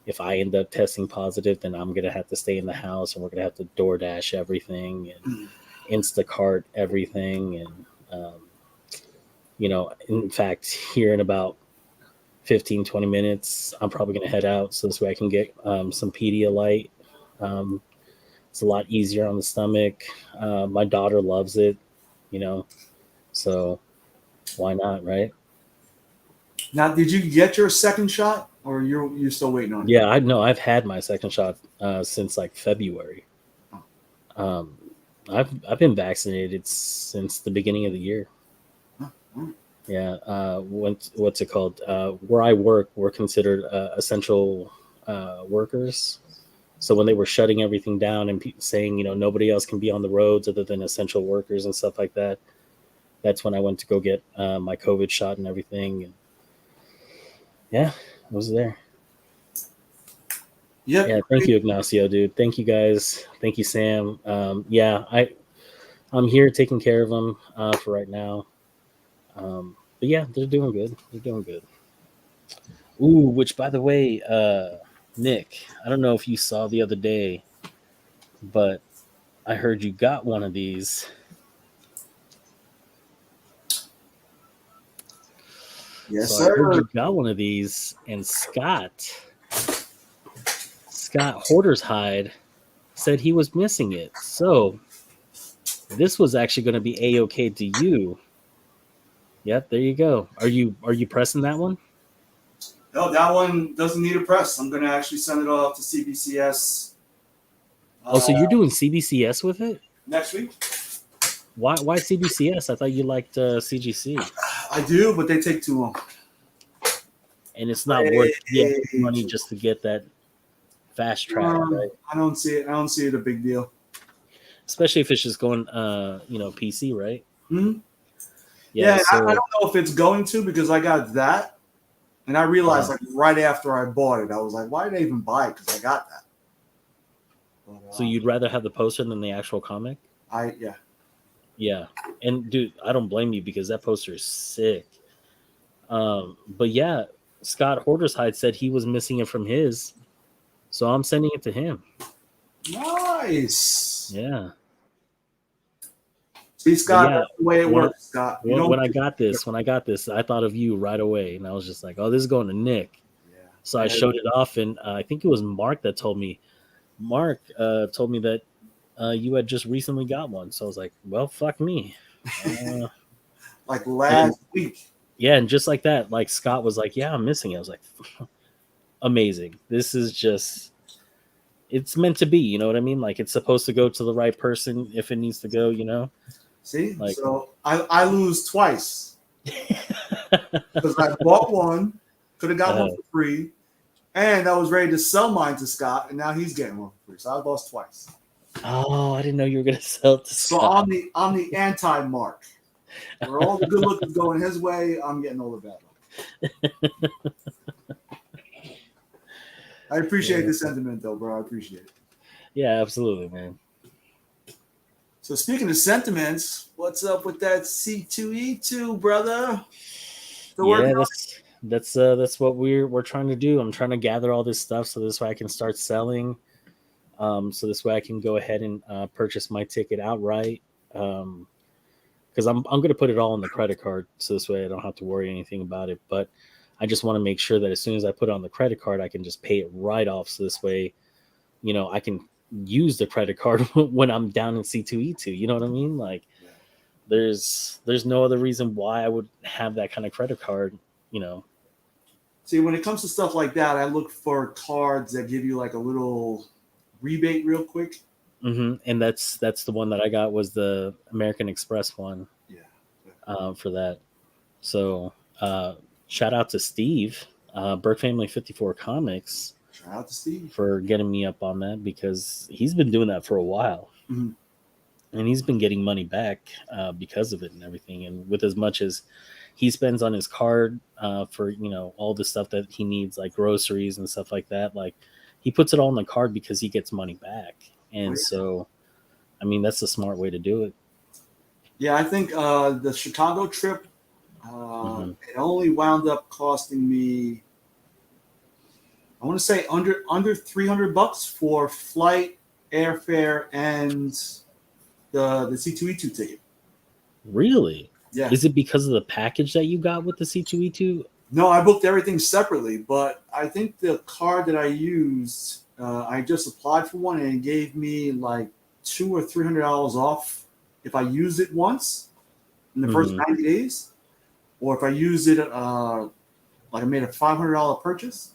if I end up testing positive, then I'm gonna have to stay in the house, and we're gonna have to DoorDash everything and Instacart everything, and in fact, here in about 15, 20 minutes, I'm probably gonna head out so this way I can get some Pedialyte. Um, it's a lot easier on the stomach. My daughter loves it, so why not, right? Now, did you get your second shot, or you're still waiting on it? Yeah, I know. I've had my second shot since like February. Um, I've been vaccinated since the beginning of the year. Yeah. What's it called? Where I work, we're considered essential workers. So when they were shutting everything down and saying, nobody else can be on the roads other than essential workers and stuff like that, that's when I went to go get my COVID shot and everything. And yeah, I was there. Yep. Yeah, thank you, Ignacio, dude. Thank you, guys. Thank you, Sam. I'm here taking care of them for right now. But yeah, they're doing good. They're doing good. Ooh, which by the way, Nick, I don't know if you saw the other day, but I heard you got one of these. Yes, so sir. I heard you got one of these, and Scott Hordershide said he was missing it. So this was actually going to be A-okay to you. Yep, there you go. Are you pressing that one? No, that one doesn't need a press. I'm going to actually send it off to CBCS. So you're doing CBCS with it? Next week. Why CBCS? I thought you liked CGC. I do, but they take too long. And it's not worth the money just to get that fast track, right? I don't see it a big deal. Especially if it's just going, PC, right? Mm-hmm. Yeah. I don't know if it's going to, because I got that, and I realized like right after I bought it, I was like, why did I even buy it? Because I got that. But, so you'd rather have the poster than the actual comic? Yeah. And dude, I don't blame you, because that poster is sick. But yeah, Scott Hordershide said he was missing it from his, so I'm sending it to him. Nice. Yeah. See, Scott, that's the way it works, Scott. When I got this, I thought of you right away, and I was just like, "Oh, this is going to Nick." Yeah. So I showed it off, and I think it was Mark that told me. Mark told me that you had just recently got one, so I was like, "Well, fuck me." Like last week. Yeah, and just like that, like Scott was like, "Yeah, I'm missing it." I was like, "Amazing! This is just." It's meant to be, you know what I mean? Like, it's supposed to go to the right person if it needs to go, See, like, so I lose twice because I bought one, could have got one for free, and I was ready to sell mine to Scott, and now he's getting one for free. So I lost twice. Oh, I didn't know you were gonna sell it to Scott. So I'm the anti-Mark. Where all the good look is going his way, I'm getting all the bad luck. I appreciate the sentiment, though, bro. I appreciate it. Yeah, absolutely, man. So speaking of sentiments, what's up with that C2E2, brother? That's what we're trying to do. I'm trying to gather all this stuff so this way I can start selling. So this way I can go ahead and purchase my ticket outright. Because I'm going to put it all on the credit card, so this way I don't have to worry anything about it. But I just want to make sure that as soon as I put it on the credit card, I can just pay it right off. So this way, I can use the credit card when I'm down in C2E2. You know what I mean? Like, there's no other reason why I would have that kind of credit card. See, when it comes to stuff like that, I look for cards that give you like a little rebate real quick. Mm-hmm. And that's the one that I got, was the American Express one. Yeah. For that. So shout out to Steve, Burke Family 54 Comics. Shout out to Steve for getting me up on that, because he's been doing that for a while. Mm-hmm. And he's been getting money back because of it and everything. And with as much as he spends on his card for all the stuff that he needs, like groceries and stuff like that, like he puts it all on the card because he gets money back. And so, I mean, that's a smart way to do it. Yeah, I think the Chicago trip, it only wound up costing me I want to say under $300 for flight, airfare, and the C2E2 ticket. Really? Yeah. Is it because of the package that you got with the C2E2? No, I booked everything separately, but I think the card that I used, I just applied for one and it gave me like $200 or $300 off if I used it once in the first 90 days, or if I used it, like I made a $500 purchase.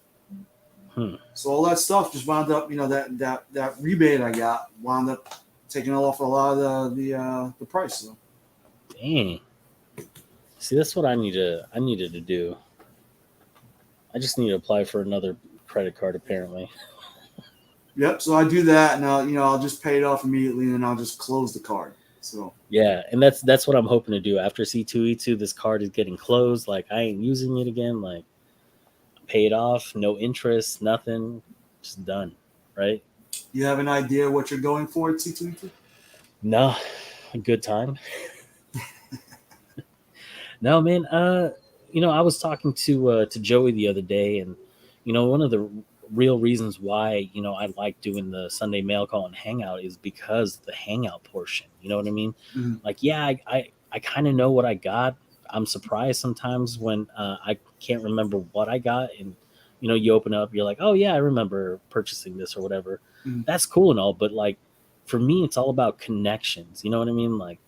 So all that stuff just wound up, that rebate I got wound up taking off a lot of the price. So. Dang. See, that's what I needed to do. I just need to apply for another credit card, apparently. Yep. So I do that, and I'll just pay it off immediately, and then I'll just close the card. So yeah, and that's what I'm hoping to do after C2E2. This card is getting closed. Like I ain't using it again. Like pay it off, no interest, nothing, just done. Right? You have an idea what you're going for at C2E2? No, a good time. No, man. I was talking to Joey the other day, and one of the real reasons why I like doing the Sunday mail call and Hangout is because the Hangout portion. You know what I mean? Mm-hmm. Like, yeah, I kind of know what I got. I'm surprised sometimes when I can't remember what I got, and you open up, you're like, oh yeah, I remember purchasing this or whatever. Mm-hmm. That's cool and all, but like for me, it's all about connections. You know what I mean? Like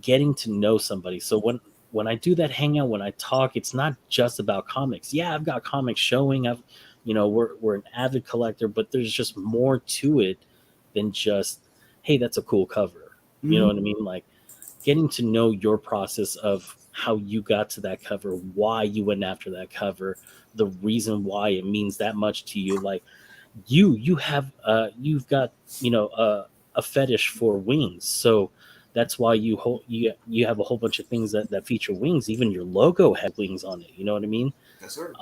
getting to know somebody. So when I do that Hangout, when I talk, it's not just about comics. Yeah, I've got comics showing. We're an avid collector, but there's just more to it than just, hey, that's a cool cover. Mm-hmm. You know what I mean? Like getting to know your process of how you got to that cover, why you went after that cover, the reason why it means that much to you. Like you've got a fetish for wings, so that's why you have a whole bunch of things that feature wings. Even your logo had wings on it. You know what I mean? Yes, sir.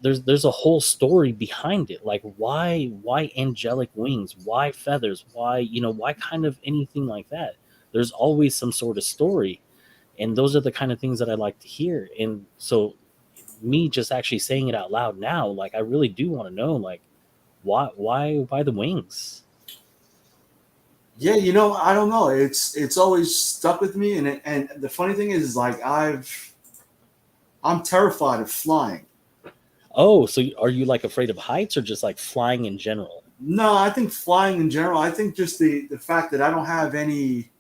There's a whole story behind it. Like why angelic wings? Why feathers? Why kind of anything like that? There's always some sort of story, and those are the kind of things that I like to hear. And so, me just actually saying it out loud now, like I really do want to know, like why the wings? Yeah, I don't know. It's always stuck with me, and the funny thing is like I'm terrified of flying. Oh, so are you like afraid of heights or just like flying in general? No, I think flying in general. I think just the fact that I don't have any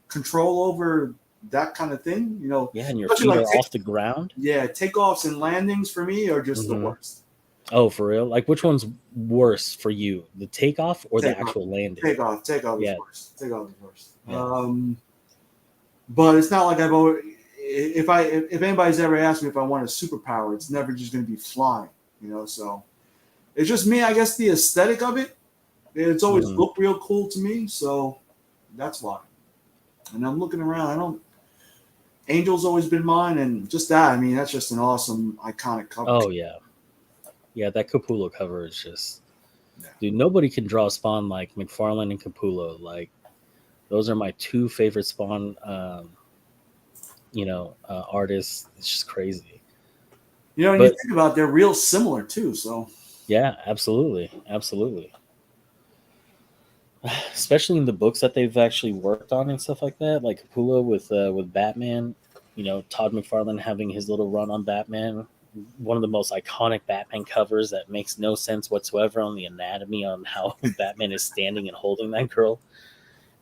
control over that kind of thing. Yeah, and your feet are off the ground. Yeah, takeoffs and landings for me are just the worst. Oh, for real? Like which one's worse for you, the takeoff or the actual landing? Takeoff Yeah. is worse. Takeoff is worse. Yeah. But it's not like I've always. If anybody's ever asked me if I want a superpower, it's never just going to be flying. So it's just me. I guess the aesthetic of it. It's always looked real cool to me, so that's why. And I'm looking around. Angel's always been mine, and just that. I mean, that's just an awesome, iconic cover. Oh yeah, yeah. That Capullo cover is just, dude. Nobody can draw Spawn like McFarlane and Capullo. Like, those are my two favorite Spawn, artists. It's just crazy. And you think about it, they're real similar too. So yeah, absolutely. Especially in the books that they've actually worked on and stuff like that, like Capullo with Batman. Todd McFarlane having his little run on Batman, one of the most iconic Batman covers that makes no sense whatsoever on the anatomy on how Batman is standing and holding that girl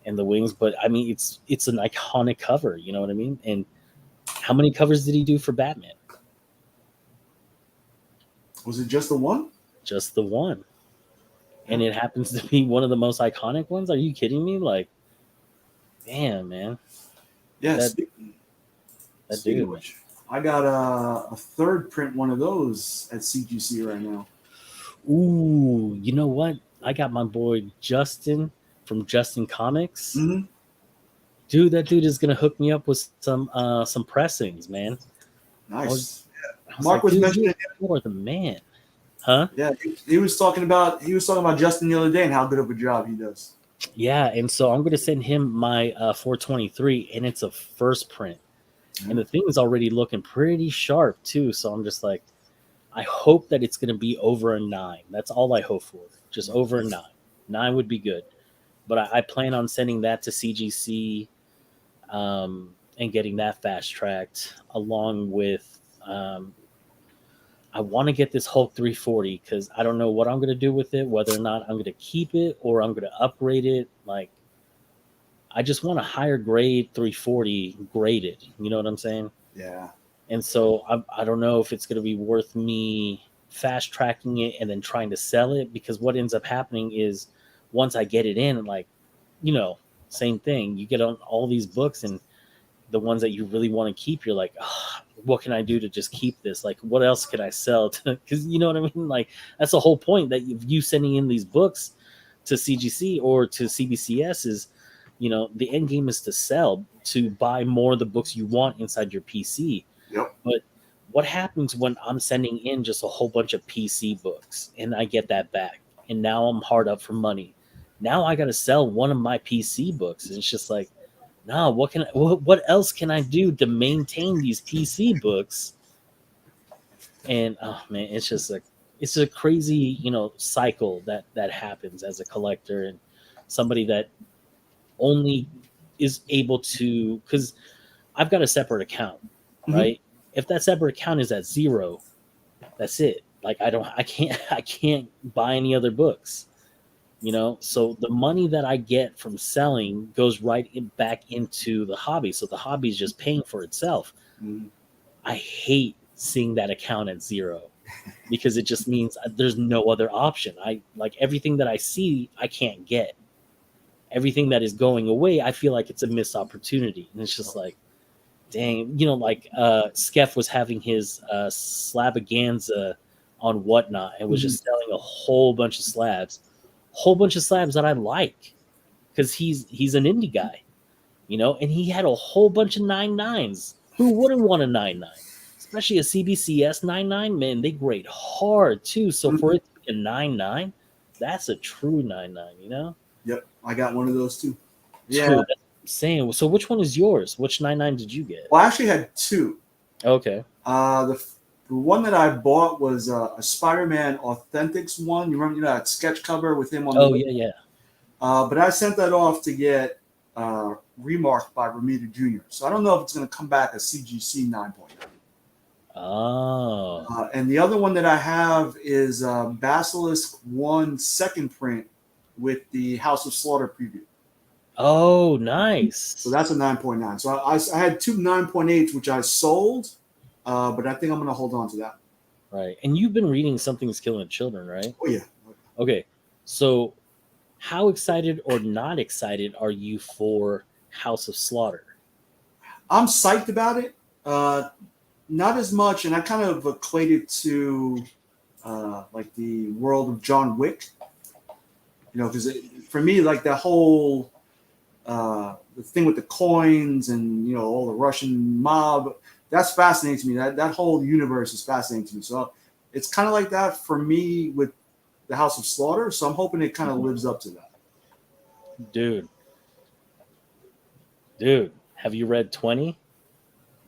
and the wings. But I mean, it's an iconic cover. You know what I mean? And how many covers did he do for Batman? Was it just the one? Just the one. And it happens to be one of the most iconic ones. Are you kidding me? Like, damn, man. Yes. That dude. Which, I got a third print one of those at CGC right now. Ooh, you know what? I got my boy Justin from Justin Comics. Mm-hmm. Dude, that dude is gonna hook me up with some pressings, man. Nice. Mark was mentioning more the man. Huh? Yeah, he was talking about Justin the other day and how good of a job he does. Yeah, and so I'm going to send him my 423, and it's a first print, and the thing is already looking pretty sharp too. So I'm just like, I hope that it's going to be over a 9. That's all I hope for. Just over a 9. 9 would be good. But I plan on sending that to CGC and getting that fast tracked along with. I want to get this Hulk 340 because I don't know what I'm going to do with it, whether or not I'm going to keep it or I'm going to upgrade it. Like, I just want a higher grade 340 graded. You know what I'm saying? Yeah. And so I don't know if it's going to be worth me fast tracking it and then trying to sell it, because what ends up happening is once I get it in, like, same thing. You get on all these books and the ones that you really want to keep, you're like, what can I do to just keep this? Like, what else could I sell? Because you know what I mean? Like, that's the whole point that you sending in these books to CGC or to CBCS is, the end game is to sell, to buy more of the books you want inside your PC. Yep. But what happens when I'm sending in just a whole bunch of PC books and I get that back and now I'm hard up for money? Now I got to sell one of my PC books. And it's just like, no, what else can I do to maintain these PC books? And oh man, it's just like, it's a crazy, cycle that happens as a collector and somebody that only is able to, because I've got a separate account, right? If that separate account is at 0, that's it. Like, I can't buy any other books. So the money that I get from selling goes back into the hobby. So the hobby is just paying for itself. I hate seeing that account at 0 because it just means there's no other option. I like everything that I see, I can't get. Everything that is going away, I feel like it's a missed opportunity. And it's just like, dang, like Skef was having his Slavaganza on Whatnot and was just selling a whole bunch of slabs that I like because he's an indie guy, and he had a whole bunch of 9.9s. Who wouldn't want a 9.9? Especially a CBCS 9.9, man, they grade hard too. So for it to be a 9.9, that's a true 9.9, Yep, I got one of those too. Yeah. Dude, that's insane. So which one is yours? Which 9.9 did you get? Well, I actually had 2. Okay. The one that I bought was a Spider-Man Authentics one. You remember that sketch cover with him on the yeah. But I sent that off to get remarked by Ramita Jr. So I don't know if it's going to come back as CGC 9.9. Oh. And the other one that I have is Basilisk 1 second print with the House of Slaughter preview. Oh, nice. So that's a 9.9. So I had 2 9.8s, which I sold, but I think I'm going to hold on to that. Right. And you've been reading Something's Killing Children, right? Oh, yeah. Okay. So how excited or not excited are you for House of Slaughter? I'm psyched about it. Not as much, and I kind of equate it to like the world of John Wick. Because for me, like that whole the thing with the coins and all the Russian mob, that's fascinating to me. That whole universe is fascinating to me. So it's kind of like that for me with the House of Slaughter. So I'm hoping it kind of lives up to that. Dude, have you read 20?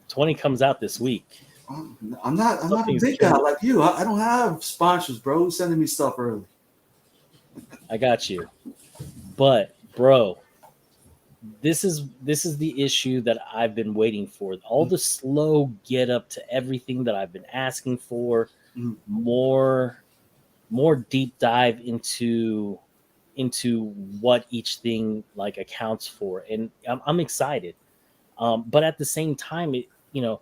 20 comes out this week. I'm not a big guy like you. I don't have sponsors, bro, sending me stuff early. I got you. But bro, this is the issue that I've been waiting for. All the slow get up to everything that I've been asking for. More deep dive into what each thing like accounts for, and I'm excited. But at the same time, I'm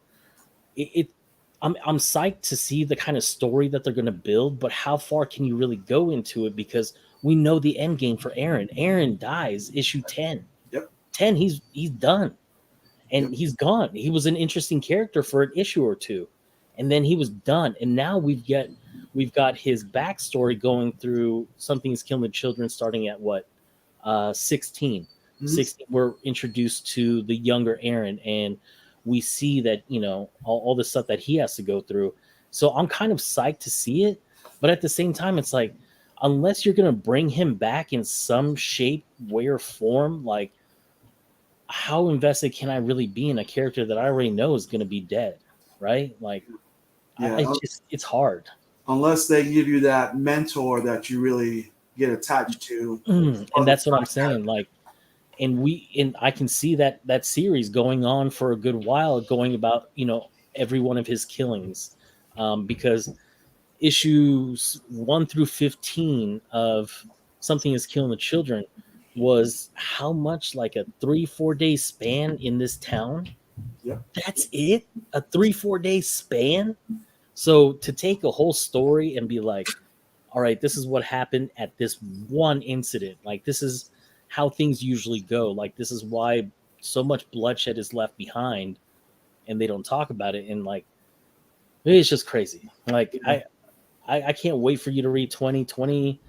psyched to see the kind of story that they're going to build, but how far can you really go into it? Because we know the end game for Aaron. Aaron dies issue 10. Yep. 10, he's done. And he's gone. He was an interesting character for an issue or two. And then he was done. And now we've got his backstory going through Something's Killing Children starting at what? 16. 16, we're introduced to the younger Aaron, and we see that all the stuff that he has to go through. So I'm kind of psyched to see it, but at the same time, it's like, unless you're gonna bring him back in some shape, way, or form, like, how invested can I really be in a character that I already know is gonna be dead, right? Like, Yeah, It's hard. unless they give you that mentor that you really get attached to. And that's what I'm saying. Like, and I can see that series going on for a good while, going about, every one of his killings, because issues 1 through 15 of Something is Killing the Children was how much, like a 3-4 day span in this town. Yep. That's it, a 3-4 day span. So to take a whole story and be like, all right, this is what happened at this one incident, like this is how things usually go, like this is why so much bloodshed is left behind and they don't talk about it, and like it's just crazy. Like I can't wait for you to read 2020.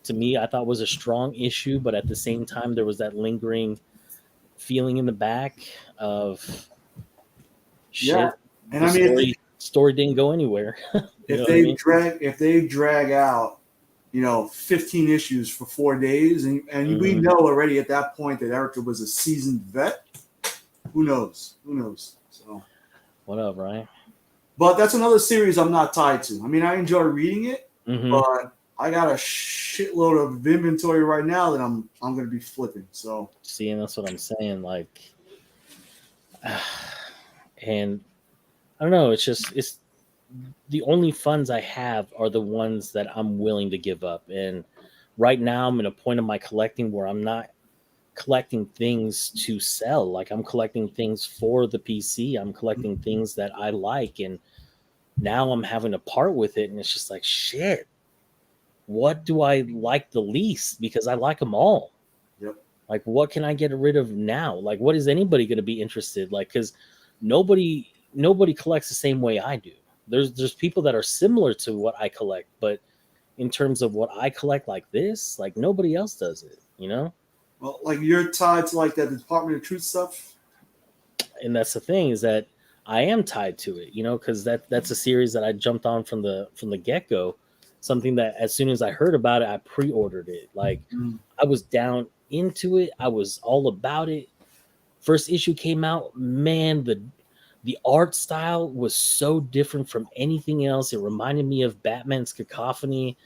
To me, I thought was a strong issue, but at the same time there was that lingering feeling in the back of shit. Yeah, and The I mean, story didn't go anywhere. if they drag out, 15 issues for 4 days, and we know already at that point that Erica was a seasoned vet. Who knows? So What up, Ryan? But that's another series I'm not tied to. I mean, I enjoy reading it, Mm-hmm. but I got a shitload of inventory right now that I'm going to be flipping. So See, and that's what I'm saying. Like, and I don't know. It's the only funds I have are the ones that I'm willing to give up. And right now, I'm in a point of my collecting where I'm not collecting things to sell. Like, I'm collecting things for the PC. I'm collecting things that I like, and now I'm having to part with it. And it's just like, shit, what do I like the least? Because I like them all. Yep. Like, what can I get rid of now? Like, what is anybody going to be interested? Like, because nobody collects the same way I do. There's people that are similar to what I collect, but in terms of what I collect like this, like nobody else does it, Well, like you're tied to like that Department of Truth stuff. And that's the thing, is that I am tied to it, because that's a series that I jumped on from the get-go. Something that as soon as I heard about it, I pre-ordered it. Like, I was down into it. I was all about it. First issue came out, man, the art style was so different from anything else. It reminded me of Batman's Cacophony,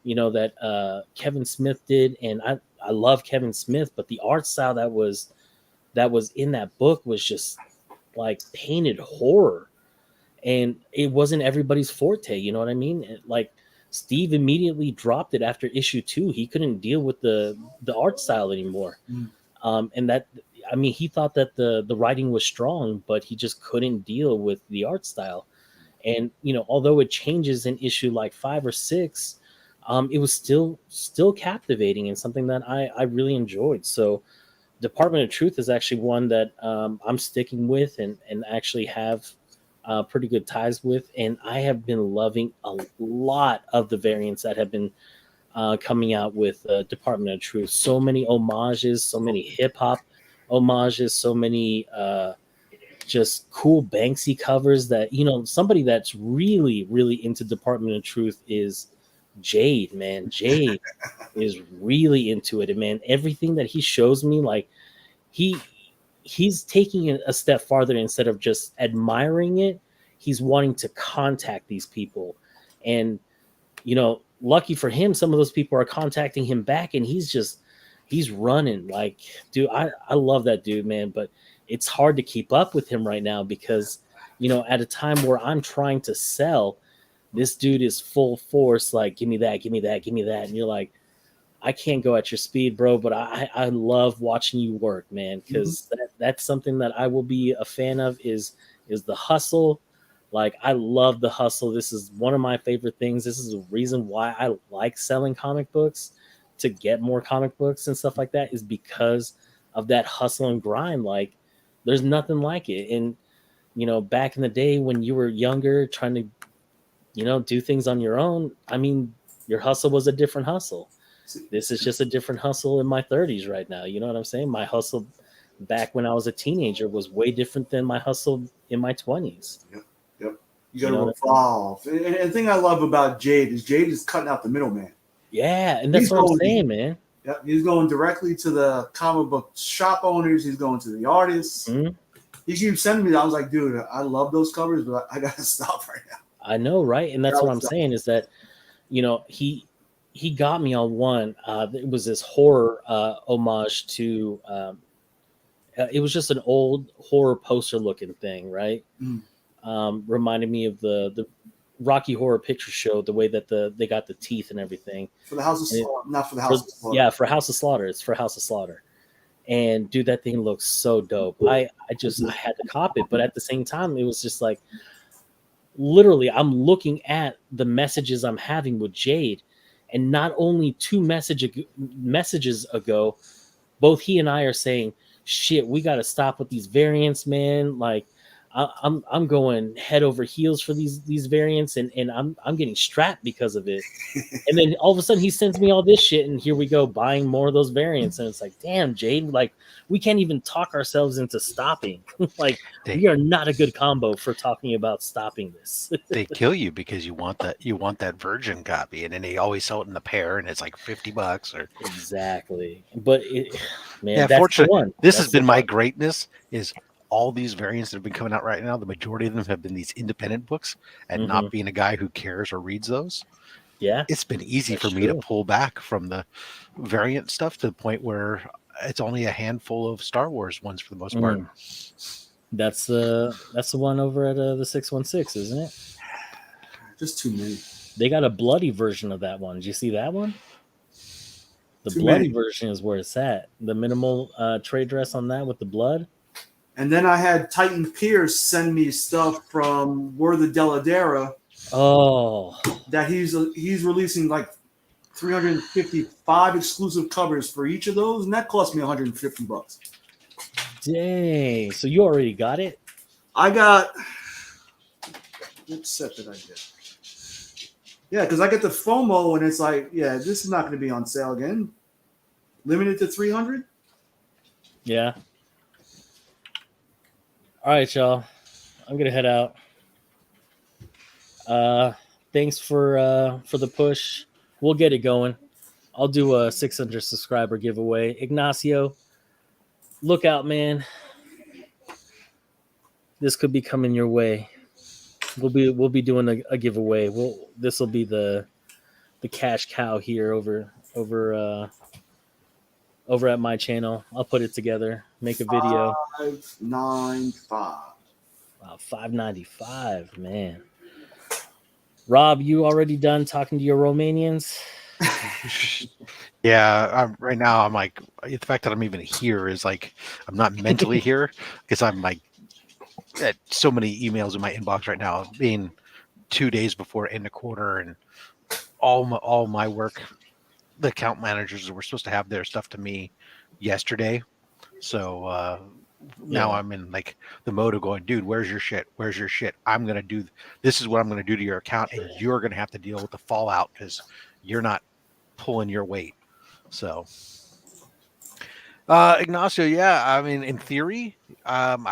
that Kevin Smith did. And I love Kevin Smith, but the art style that was in that book was just like painted horror. And it wasn't everybody's forte, you know what I mean? Like, Steve immediately dropped it after issue 2. He couldn't deal with the art style anymore. And that, I mean, he thought that the writing was strong, but he just couldn't deal with the art style. And, although it changes in issue like 5 or 6, it was still captivating and something that I really enjoyed. So Department of Truth is actually one that I'm sticking with and actually have pretty good ties with. And I have been loving a lot of the variants that have been coming out with Department of Truth. So many homages, so many hip-hop homages, so many just cool Banksy covers that, somebody that's really, really into Department of Truth is Jade, man. Jade is really into it. And man, everything that he shows me, like he's taking it a step farther. Instead of just admiring it, he's wanting to contact these people. And, lucky for him, some of those people are contacting him back, and he's running. Like, dude, I love that dude, man. But it's hard to keep up with him right now because, at a time where I'm trying to sell, this dude is full force, like, give me that, give me that, give me that. And you're like, I can't go at your speed, bro, but I love watching you work, man, because that's something that I will be a fan of is the hustle. Like, I love the hustle. This is one of my favorite things. This is the reason why I like selling comic books, to get more comic books and stuff like that, is because of that hustle and grind. Like, there's nothing like it. And, back in the day when you were younger, trying to, do things on your own, I mean, your hustle was a different hustle. This is just a different hustle in my 30s right now. You know what I'm saying? My hustle back when I was a teenager was way different than my hustle in my 20s. Yep. You got to evolve. And the thing I love about Jade is cutting out the middleman. Yeah, and that's what I'm saying, man. Yep, he's going directly to the comic book shop owners. He's going to the artists. Mm-hmm. He keeps sending me. I was like, dude, I love those covers, but I got to stop right now. I know, right? And that's That what I'm was saying is that, he got me on one. It was this horror homage to. It was just an old horror poster looking thing, right? Mm. Reminded me of the Rocky Horror Picture Show, the way that they got the teeth and everything. for the House of And Slaughter, not for the House of Slaughter. Yeah, for House of Slaughter. It's for House of Slaughter. And dude, that thing looks so dope. I had to cop it, but at the same time, it was just like literally I'm looking at the messages I'm having with Jade, and not only two messages ago, both he and I are saying, "Shit, we got to stop with these variants, man." Like, I'm going head over heels for these variants, and I'm getting strapped because of it. And then all of a sudden, he sends me all this shit, and here we go buying more of those variants, and it's like, damn, Jade, like we can't even talk ourselves into stopping. Like, we are not a good combo for talking about stopping this. They kill you because you want that virgin copy, and then they always sell it in the pair, and it's like $50 or Exactly. But man, yeah. that's the Fortunately, one. this That's has been the my one. greatness. Is all these variants that have been coming out right now, the majority of them have been these independent books, and Mhm. not being a guy who cares or reads those. Yeah, It's been easy that's for me to true. pull back from the variant stuff to the point where it's only a handful of Star Wars ones for the most part. That's the one over at the 616, isn't it? Just too many. They got a bloody version of that one. Did you see that one? The Too bloody many. version is where it's at. The minimal trade dress on that with the blood. And then I had Titan Pierce send me stuff from Word of Deladera Oh, that he's releasing like 355 exclusive covers for each of those, and that cost me $150. dang. So you already got it? I got what set did I get? Yeah, because I get the FOMO, and it's like, yeah, this is not going to be on sale again. Limited to 300. Yeah. All right, y'all. I'm gonna head out. Thanks for the push. We'll get it going. I'll do a 600 subscriber giveaway. Ignacio, look out, man. This could be coming your way. We'll be doing a giveaway. This will be the cash cow here over at my channel. I'll put it together, make a video. 595. Wow, $5.95, man. Rob, you already done talking to your Romanians? Yeah, right now I'm like, the fact that I'm even here is like I'm not mentally here because I'm like at so many emails in my inbox right now, being 2 days before end of quarter, and all my work. The account managers were supposed to have their stuff to me yesterday, so now I'm in like the mode of going, dude, where's your shit? Where's your shit? This is what I'm gonna do to your account, and you're gonna have to deal with the fallout because you're not pulling your weight. So Ignacio, yeah, I mean, in theory, I'm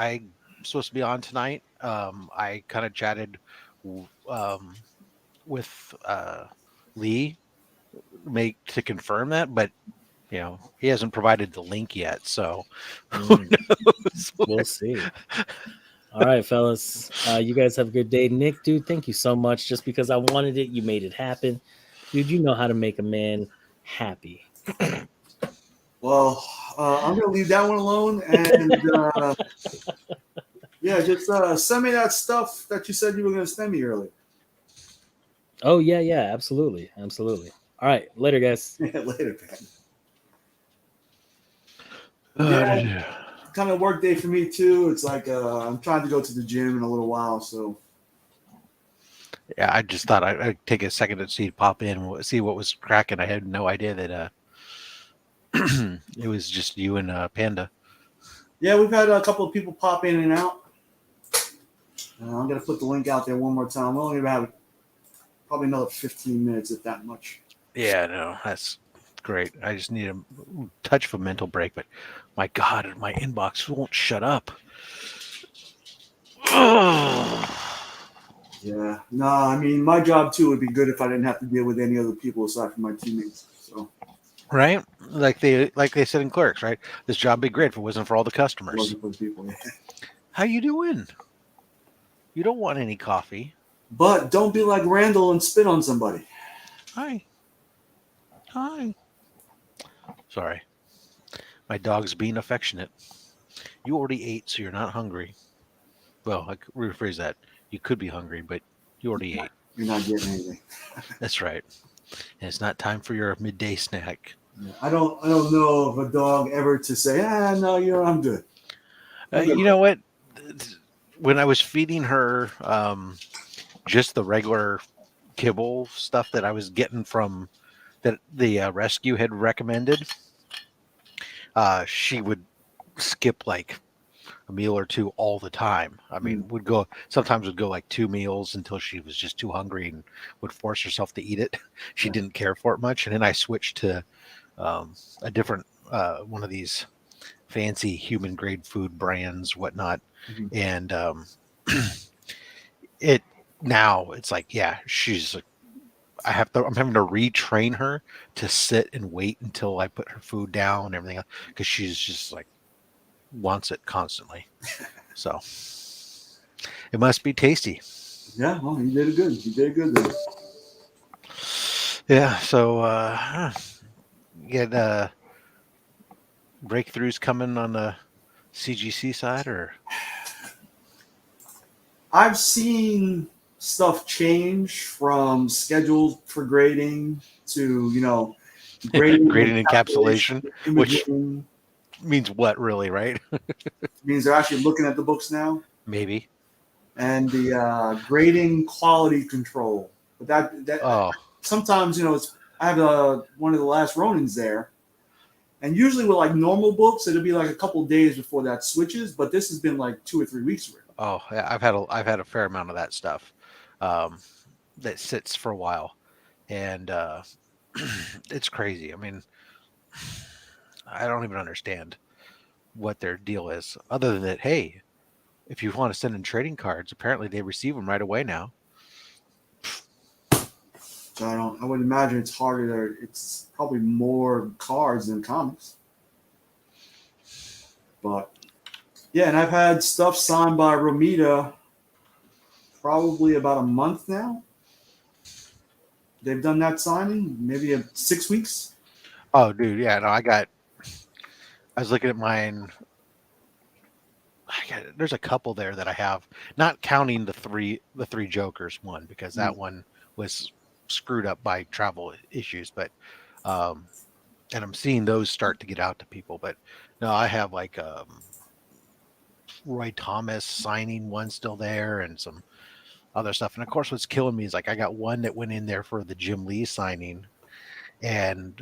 supposed to be on tonight. I kind of chatted with Lee to confirm that, but he hasn't provided the link yet, so who knows? We'll see. All right, fellas, you guys have a good day. Nick, dude, thank you so much. Just because I wanted it, you made it happen, dude. You know how to make a man happy. Well, I'm gonna leave that one alone, and yeah, just send me that stuff that you said you were gonna send me earlier. Oh yeah, absolutely. All right, later, guys. Later, man. Yeah, kind of work day for me too. It's like I'm trying to go to the gym in a little while, so yeah, I just thought I'd take a second to pop in, see what was cracking. I had no idea that it was just you and Panda. Yeah, we've had a couple of people pop in and out. I'm gonna put the link out there one more time. We're only gonna have probably another 15 minutes, if that much. Yeah, no, that's great. I just need a touch of a mental break, but my God, my inbox won't shut up. Yeah, no, I mean, my job too would be good if I didn't have to deal with any other people aside from my teammates. So, right, like they said in Clerks, right? This job would be great if it wasn't for all the customers. for people, yeah. How you doing? You don't want any coffee? But don't be like Randall and spit on somebody. Hi. Sorry. My dog's being affectionate. You already ate, so you're not hungry. Well, I could rephrase that. You could be hungry, but you already ate. You're not getting anything. That's right. And it's not time for your midday snack. Yeah, I don't know of a dog ever to say, no, I'm good. You know what? When I was feeding her just the regular kibble stuff that I was getting from that the rescue had recommended, she would skip like a meal or two all the time. I mean, sometimes would go like 2 meals until she was just too hungry and would force herself to eat it. She didn't care for it much. And then I switched to a different one of these fancy human grade food brands, whatnot. And it's like, yeah, she's like, I'm having to retrain her to sit and wait until I put her food down and everything else, because she's just like wants it constantly. So it must be tasty. Yeah, well, you did it good. You did it good there. Yeah, so get breakthroughs coming on the CGC side, or I've seen stuff change from scheduled for grading to, grading encapsulation, which imaging. means what really, right? Means they're actually looking at the books now. Maybe. And the grading quality control. But that sometimes, I have one of the last Ronins there. And usually with like normal books, it'll be like a couple of days before that switches. But this has been like 2 or 3 weeks for it. Oh, yeah, I've had a fair amount of that stuff that sits for a while, and it's crazy. I mean, I don't even understand what their deal is, other than that, hey, if you want to send in trading cards, apparently they receive them right away now. So I would imagine it's harder. It's probably more cards than comics. But yeah, and I've had stuff signed by Romita probably about a month now. They've done that signing, maybe 6 weeks. Oh, dude, yeah, no, I was looking at mine. There's a couple there that I have, not counting the three Jokers one, because that one was screwed up by travel issues, but and I'm seeing those start to get out to people. But no, I have like Roy Thomas signing one still there, and some other stuff. And of course, what's killing me is like I got one that went in there for the Jim Lee signing, and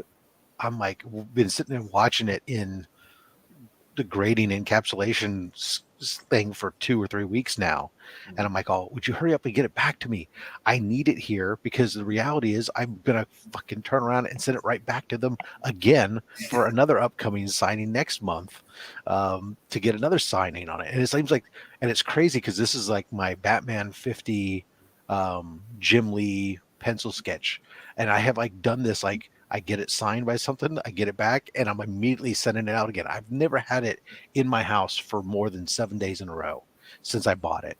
I'm like been sitting there watching it in the grading encapsulation thing for 2 or 3 weeks now, and I'm like, oh, would you hurry up and get it back to me? I need it here, because the reality is I'm gonna fucking turn around and send it right back to them again for another upcoming signing next month, to get another signing on it. And it seems like, and it's crazy because this is like my Batman 50 Jim Lee pencil sketch, and I have like done this, like I get it signed by something, I get it back, and I'm immediately sending it out again. I've never had it in my house for more than 7 days in a row since I bought it.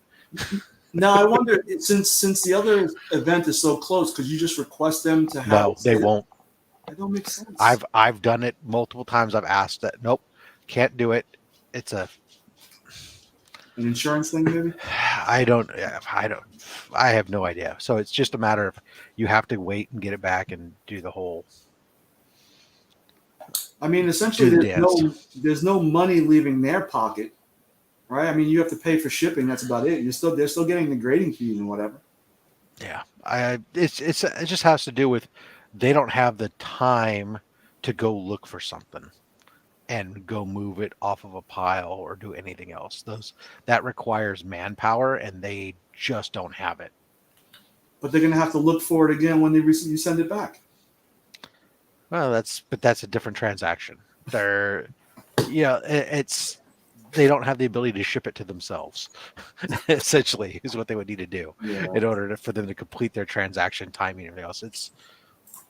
Now I wonder, since the other event is so close, could you just request them to have? No, they won't. That don't make sense. I've done it multiple times. I've asked that. Nope, can't do it. It's an insurance thing, maybe. I have no idea. So it's just a matter of you have to wait and get it back and do the whole. I mean, essentially, there's no money leaving their pocket, right? I mean, you have to pay for shipping. That's about it. They're still getting the grading fees and whatever. Yeah, it just has to do with they don't have the time to go look for something and go move it off of a pile or do anything else. That requires manpower, and they just don't have it. But they're going to have to look for it again when you send it back. Well, that's a different transaction. They don't have the ability to ship it to themselves. Essentially, is what they would need to do in order for them to complete their transaction timing and everything else. It's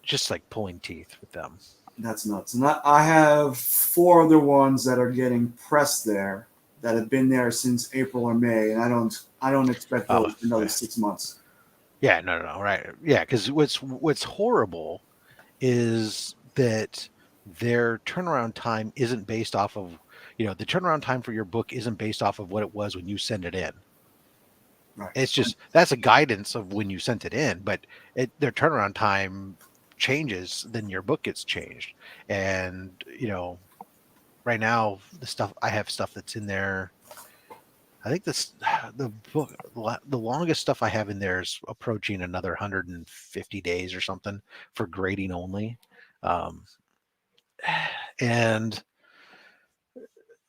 just like pulling teeth with them. That's nuts. And I have 4 other ones that are getting pressed there that have been there since April or May, and I don't expect those for another 6 months. Yeah, no, right. Yeah, because what's horrible is that their turnaround time isn't based off of, the turnaround time for your book isn't based off of what it was when you send it in. Right. It's just that's a guidance of when you sent it in, but their turnaround time changes, then your book gets changed. And right now I have stuff that's in there. I think the book, the longest stuff I have in there is approaching another 150 days or something for grading only. And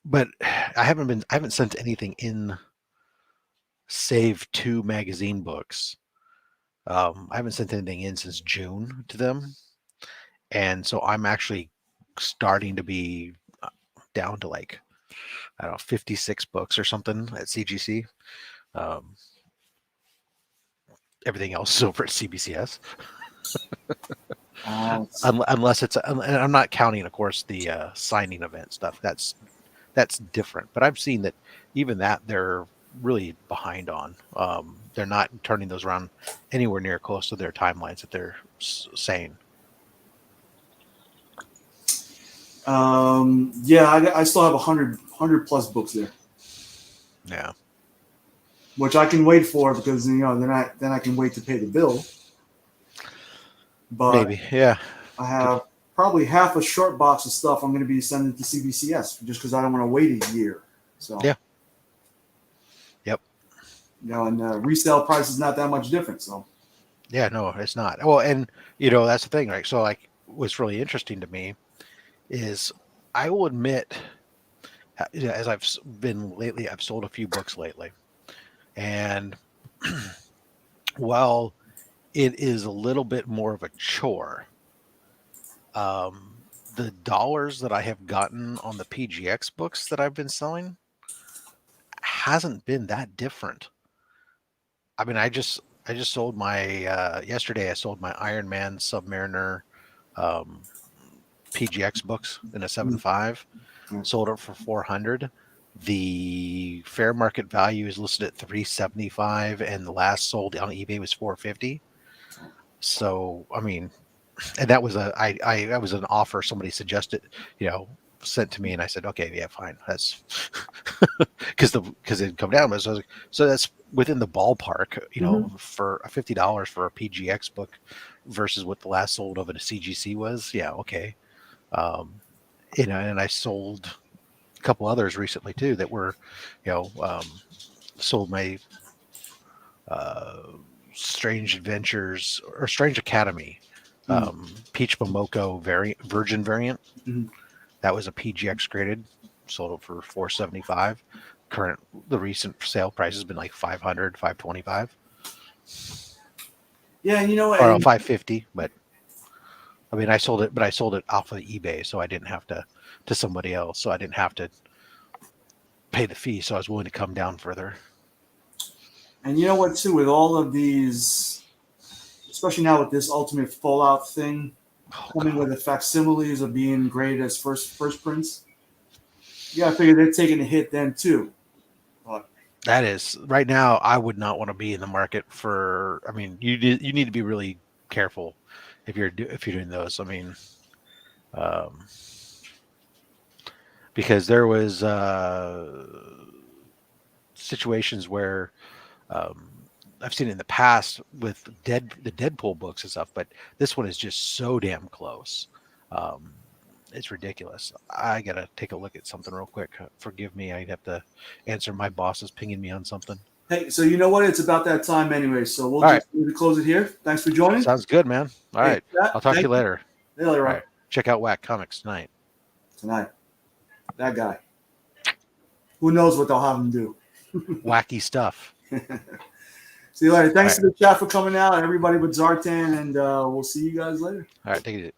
but I haven't sent anything in save 2 magazine books. I haven't sent anything in since June to them, and so I'm actually starting to be down to like, I don't know, 56 books or something at CGC. Everything else is over at CBCS. Unless it's, and I'm not counting, of course, the signing event stuff. That's different. But I've seen that even that they're really behind on. They're not turning those around anywhere near close to their timelines that they're saying. Yeah, I still have 100 plus books there. Yeah. Which I can wait for because then I can wait to pay the bill. But maybe, yeah. I have probably half a short box of stuff I'm going to be sending to CBCS just because I don't want to wait a year. So yeah. Yep. And resale price is not that much different. So yeah, no, it's not. Well, and that's the thing, right? So like, what's really interesting to me is, I will admit, as I've been lately, I've sold a few books lately, and while it is a little bit more of a chore, the dollars that I have gotten on the PGX books that I've been selling hasn't been that different. I mean, I just sold my yesterday. I sold my Iron Man Submariner PGX books in a 7.5. Sold it for $400. The fair market value is listed at $375, and the last sold on eBay was $450. So I memean, and that was that was an offer somebody suggested, sent to me, and I said, okay, yeah, fine, that's because it'd come down. So that's within the ballpark, for $50 for a PGX book versus what the last sold of it a CGC was. Yeah, okay. And I sold a couple others recently too that were, sold my Strange Adventures or Strange Academy Peach Momoko Virgin variant. Mm-hmm. That was a PGX graded, sold it for $475. The recent sale price has been like $500, $525. Yeah, or $550, but I mean, I sold it off of eBay, so I didn't have to somebody else, so I didn't have to pay the fee, so I was willing to come down further. And you know what, too, with all of these, especially now with this Ultimate Fallout thing, coming with the facsimiles of being graded as first prints, you gotta figure they're taking a hit then too. But that is right now. I would not want to be in the market for. I mean, you need to be really careful if you're doing those. I mean, because there was situations where I've seen it in the past with the Deadpool books and stuff, but this one is just so damn close. It's ridiculous. I gotta take a look at something real quick. Forgive me, I'd have to answer my boss is pinging me on something. Hey, so you know what? It's about that time anyway, so we'll maybe close it here. Thanks for joining. Sounds good, man. All right. I'll talk to you later. Later, all right. Check out Whack Comics tonight. That guy. Who knows what they'll have him do? Wacky stuff. See you later. Thanks to the chat for coming out, everybody but Zartan, and we'll see you guys later. All right, take it easy.